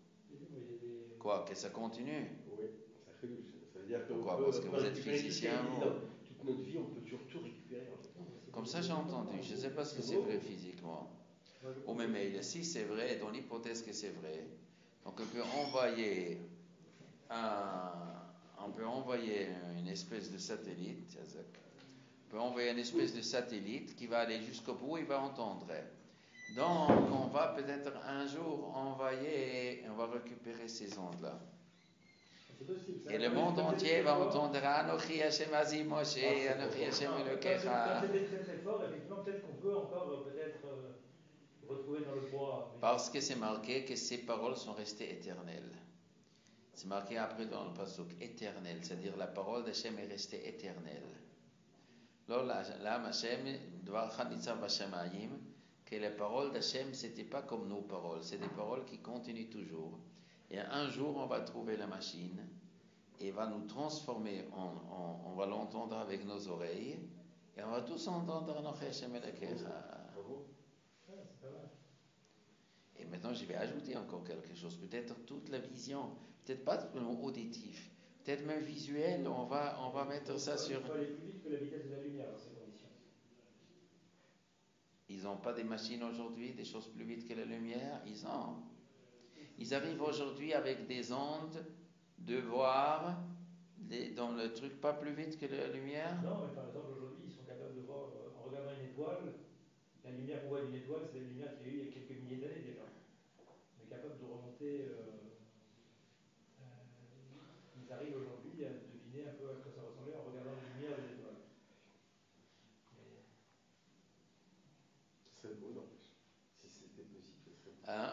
[SPEAKER 1] Quoi, que ça continue?
[SPEAKER 3] Oui, c'est un fridouche. Ça veut dire que
[SPEAKER 1] pourquoi? Parce que vous êtes physicien, vous.
[SPEAKER 3] Toute notre vie, on peut toujours tout récupérer. En fait.
[SPEAKER 1] Comme ça, j'ai entendu. Je ne sais pas si c'est vrai physiquement. Ou même, si c'est vrai, dans l'hypothèse que c'est vrai, donc on peut envoyer une espèce de satellite, qui va aller jusqu'au bout, il va entendre. Donc, on va peut-être un jour on va récupérer ces ondes-là.
[SPEAKER 4] C'est possible.
[SPEAKER 1] Et le monde entier va entendre Anochi Hashem Azim Moshe, Anochi Hashem Elokecha.
[SPEAKER 4] Quand c'était très très fort, effectivement, peut-être qu'on peut encore retrouver dans le bois.
[SPEAKER 1] Parce que c'est marqué que ces paroles sont restées éternelles. C'est marqué après dans le pasuk éternel, c'est-à-dire la parole d'Hashem est restée éternelle. Là, Hashem, Dvar Chanitzav Hashemayim, que les paroles d'Hashem, c'était pas comme nos paroles, c'est des paroles qui continuent toujours. Et un jour, on va trouver la machine et va nous transformer, on va l'entendre avec nos oreilles et on va tous entendre Anochi Hashem Elokecha. Et maintenant, je vais ajouter encore quelque chose. Peut-être toute la vision, peut-être pas seulement auditif, peut-être même visuel. On va mettre ça sur.
[SPEAKER 4] Il faut aller plus vite que la vitesse de la lumière dans ces conditions.
[SPEAKER 1] Ils n'ont pas des machines aujourd'hui, des choses plus vite que la lumière. Ils arrivent aujourd'hui avec des ondes de voir dans le truc pas plus vite que la lumière.
[SPEAKER 4] Non, mais par exemple, aujourd'hui, ils sont capables de voir, en regardant une étoile, la lumière qu'on voit d'une étoile, c'est la lumière qu'il y a eu il y a quelques milliers d'années déjà. On est capable de remonter. Ils arrivent aujourd'hui à deviner un peu à quoi ça ressemblait en regardant la lumière des étoiles.
[SPEAKER 3] Ce serait beau, en plus. Si c'était possible, ce serait beau.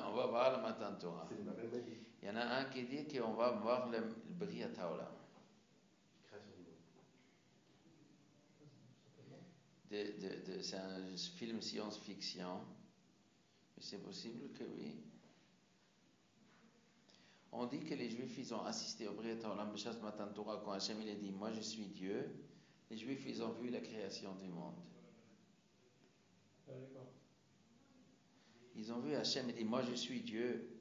[SPEAKER 1] On va voir le matin Torah.
[SPEAKER 3] C'est une marée magique.
[SPEAKER 1] Il y en a un qui dit qu'on va voir le Bria Taolam.
[SPEAKER 3] Création du monde.
[SPEAKER 1] C'est un film science-fiction. Mais c'est possible que oui. On dit que les Juifs, ils ont assisté au Briat Olam B'Shas Matan Torah quand Hachem il a dit, moi je suis Dieu. Les Juifs, ils ont vu la création du monde.
[SPEAKER 4] Ah, d'accord.
[SPEAKER 1] Ils ont vu Hachem et dit, moi je suis Dieu.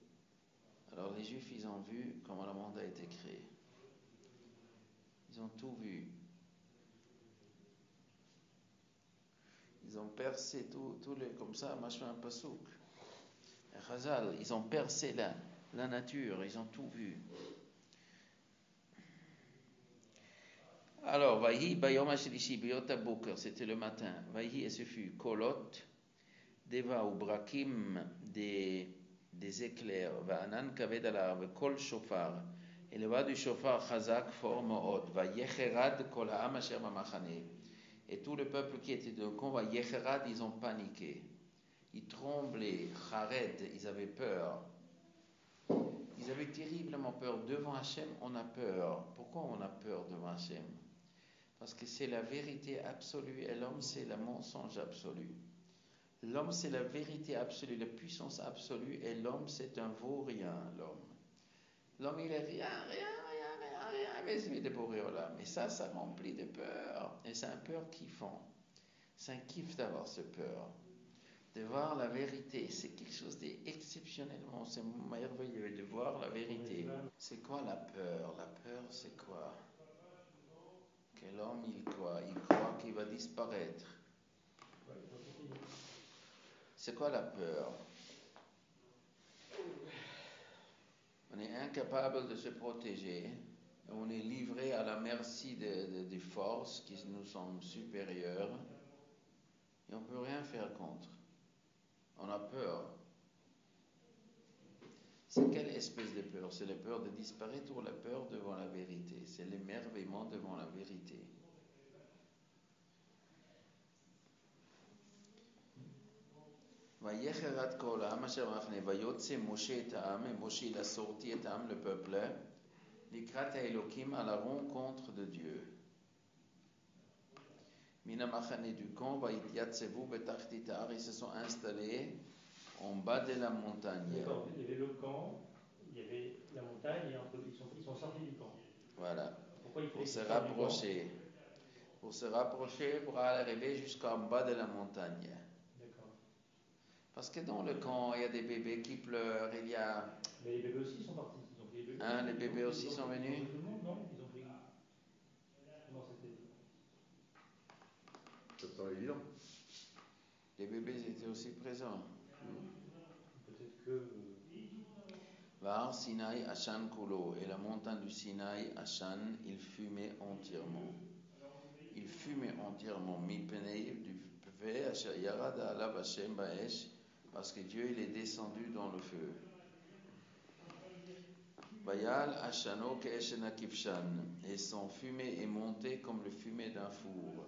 [SPEAKER 1] Alors les Juifs, ils ont vu comment le monde a été créé. Ils ont tout vu. Ils ont percé tout les, comme ça, machin pasouk. Chazal, ils ont percé la nature, ils ont tout vu. Alors, Vaïhi, Bayom Hashelishi, Biyot Boker, c'était le matin. Vaïhi, et ce fut Kolot, Deva ou Brakim, des éclairs, Va'anan Kaved Alar, Kol Shofar, et le va du Shofar Chazak for Mo'od, Vayecherad Kol Ha'am Asher Mamachane. Et tout le peuple qui était de camp, Vayecherad, ils ont paniqué. Ils tremblaient, Chared, ils avaient peur. Ils avaient terriblement peur. Devant Hachem, on a peur. Pourquoi on a peur devant Hachem? Parce que c'est la vérité absolue et l'homme, c'est le mensonge absolu. L'homme, c'est la vérité absolue, la puissance absolue, et l'homme, c'est un vaurien, l'homme. L'homme, il est rien, mais ça remplit de peur. Et c'est un peur kiffant. C'est un kiff d'avoir ce peur. De voir la vérité, c'est quelque chose d'exceptionnellement, c'est merveilleux de voir la vérité. C'est quoi la peur? La peur, c'est quoi? Que l'homme, il croit qu'il va disparaître. C'est quoi la peur? On est incapable de se protéger. On est livré à la merci des forces qui nous sont supérieures. Et on ne peut rien faire contre. On a peur. C'est quelle espèce de peur? C'est la peur de disparaître ou la peur devant la vérité? C'est l'émerveillement devant la vérité. Vayecherat kol ha'am asher machne, vayotze Moshe et ha'am, et Moshe il a sorti et ha'am le peuple, likrat ha'elokim, à la rencontre de Dieu. Mina machane du camp, vayityatzevou betachtit ha'ar, ils se sont installés en bas de la montagne.
[SPEAKER 4] D'accord, il y avait le camp, il y avait la montagne, et ils sont sortis du camp.
[SPEAKER 1] Voilà.
[SPEAKER 4] Pourquoi il
[SPEAKER 1] Pour
[SPEAKER 4] fallait
[SPEAKER 1] se
[SPEAKER 4] qu'ils sortent du camp?
[SPEAKER 1] rapprocher. Pour se rapprocher, pour arriver jusqu'en bas de la montagne.
[SPEAKER 4] D'accord.
[SPEAKER 1] Parce que dans le camp, il y a des bébés qui pleurent, il y a...
[SPEAKER 4] Mais les bébés aussi sont partis. Ils ont pris les bébés.
[SPEAKER 1] Hein, les bébés aussi sont venus?
[SPEAKER 4] Tout le monde, non? Ils ont pris. Comment c'était?
[SPEAKER 3] Ça me paraît évident.
[SPEAKER 1] Les bébés étaient aussi présents.
[SPEAKER 4] Peut-être que.
[SPEAKER 1] Var Sinaï Ashan Kulo, et la montagne du Sinaï Ashan, il fumait entièrement. Il fumait entièrement. Mipenei du Pve Asher Yarad Alav Hashem Baesh, parce que Dieu il est descendu dans le feu. Vayal Ashano Keeshena Kifshan, et son fumée est montée comme le fumée d'un four,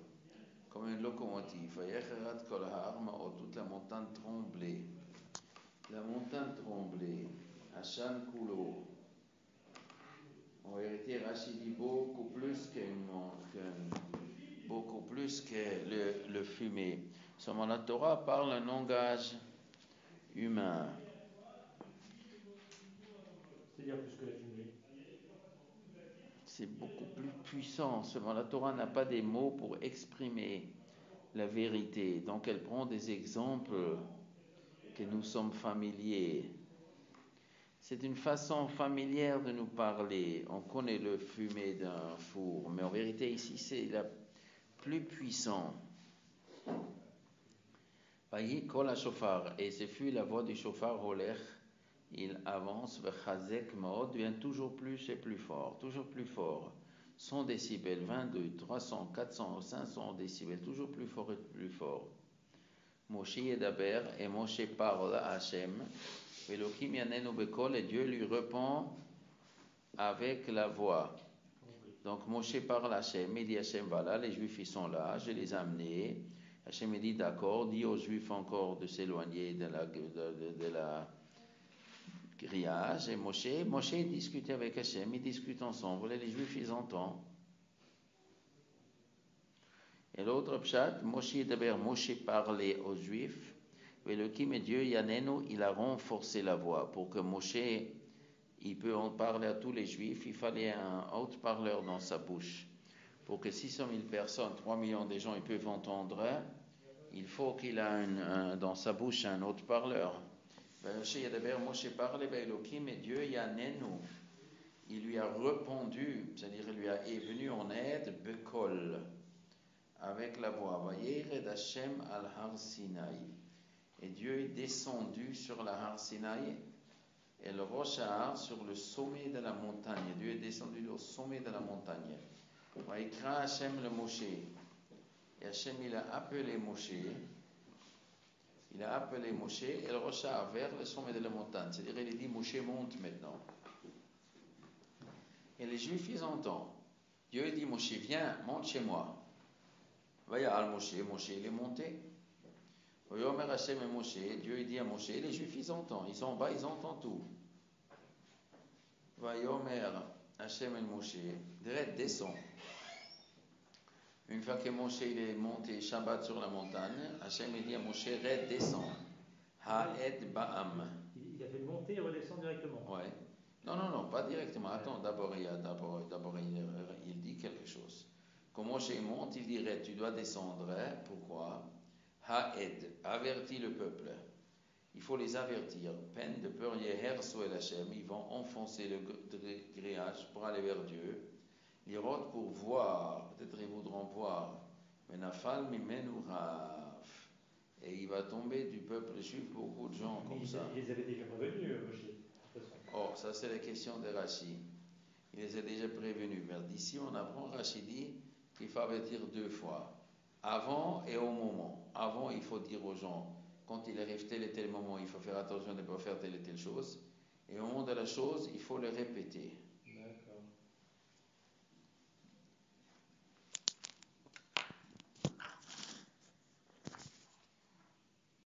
[SPEAKER 1] comme une locomotive. Vayecherat Kol Ha'arma, toute la montagne tremblait. La montagne tremblait. Ashan Kulo. En vérité, Rachid dit beaucoup plus que le fumée. Seulement la Torah parle un langage humain.
[SPEAKER 4] C'est-à-dire plus que la fumée.
[SPEAKER 1] C'est beaucoup plus puissant. Seulement la Torah n'a pas des mots pour exprimer la vérité. Donc elle prend des exemples que nous sommes familiers. C'est une façon familière de nous parler. On connaît le fumée d'un four, mais en vérité ici c'est la plus puissant. Vayi kol hashofar, et ce fut la voix du shofar holech. Il avance, vechazek maod, devient toujours plus et plus fort, toujours plus fort. 100 décibels, 22, 300, 400, 500 décibels, toujours plus fort et plus fort. Moshe yedaber, et Moshe parle à Hachem. Elohim yanenu bekol, et Dieu lui répond avec la voix. Donc Moshe parle à Hachem, il dit Hachem, voilà, les Juifs ils sont là, je les ai amenés. Hachem dit d'accord, dit aux Juifs encore de s'éloigner de la grillage. Et Moshe discute avec Hachem, ils discutent ensemble, et les Juifs ils entendent. Et l'autre pshat, Moshe parlait aux Juifs. Elohim et Dieu, Yanenu, il a renforcé la voix pour que Moshe il peut en parler à tous les juifs. Il fallait un haut-parleur dans sa bouche. Pour que 600 000 personnes, 3 millions de gens, ils peuvent entendre, il faut qu'il ait dans sa bouche un haut-parleur. Moshe parlait, Elohim et Dieu, Yanenu. Il lui a répondu, c'est-à-dire il lui est venu en aide, Bekol, avec la voix. Vayered Hashem al Har Sinai. Et Dieu est descendu sur la Har Sinai et le Rosh Har sur le sommet de la montagne. Dieu est descendu au sommet de la montagne. Vaïkra Hashem le Moshe. Et Hashem il a appelé Moshe. Il a appelé Moshe et le Rosh Har vers le sommet de la montagne. C'est-à-dire il a dit Moshe monte maintenant. Et les Juifs ils entendent. Dieu dit Moshe viens, monte chez moi. Vaya Moshe, Moshe il est monté. Vayomer Hashem et Moshe, Dieu dit à Moshe, les Juifs ils entendent, ils sont en bas, ils entendent tout. Vayomer Hashem et Moshe, descend. Une fois que Moshe il est monté Shabbat sur la montagne, Hashem il dit à Moshe, descend. Ha'ed Ba'am.
[SPEAKER 4] Il a fait monter et redescendre directement.
[SPEAKER 1] Ouais. Non, pas directement. Attends, d'abord il dit quelque chose. Quand Moshe monte, il dirait, tu dois descendre. Pourquoi? Ha'ed, avertis le peuple. Il faut les avertir. Peine de peur, Yeherso el Hashem, ils vont enfoncer le grillage pour aller vers Dieu. L'irot pour voir, peut-être ils voudront voir. Menafal mimenu raf. Et il va tomber du peuple juif beaucoup de gens comme ça.
[SPEAKER 4] Ils les avaient déjà prévenus, Moshe.
[SPEAKER 1] Oh, ça c'est la question de Rashi. Il les a déjà prévenus. Mais d'ici on apprend, Rashi dit qu'il faut avertir 2 fois. Avant et au moment. Avant, il faut dire aux gens, quand il arrive tel et tel moment, il faut faire attention de ne pas faire telle et telle chose. Et au moment de la chose, il faut le répéter.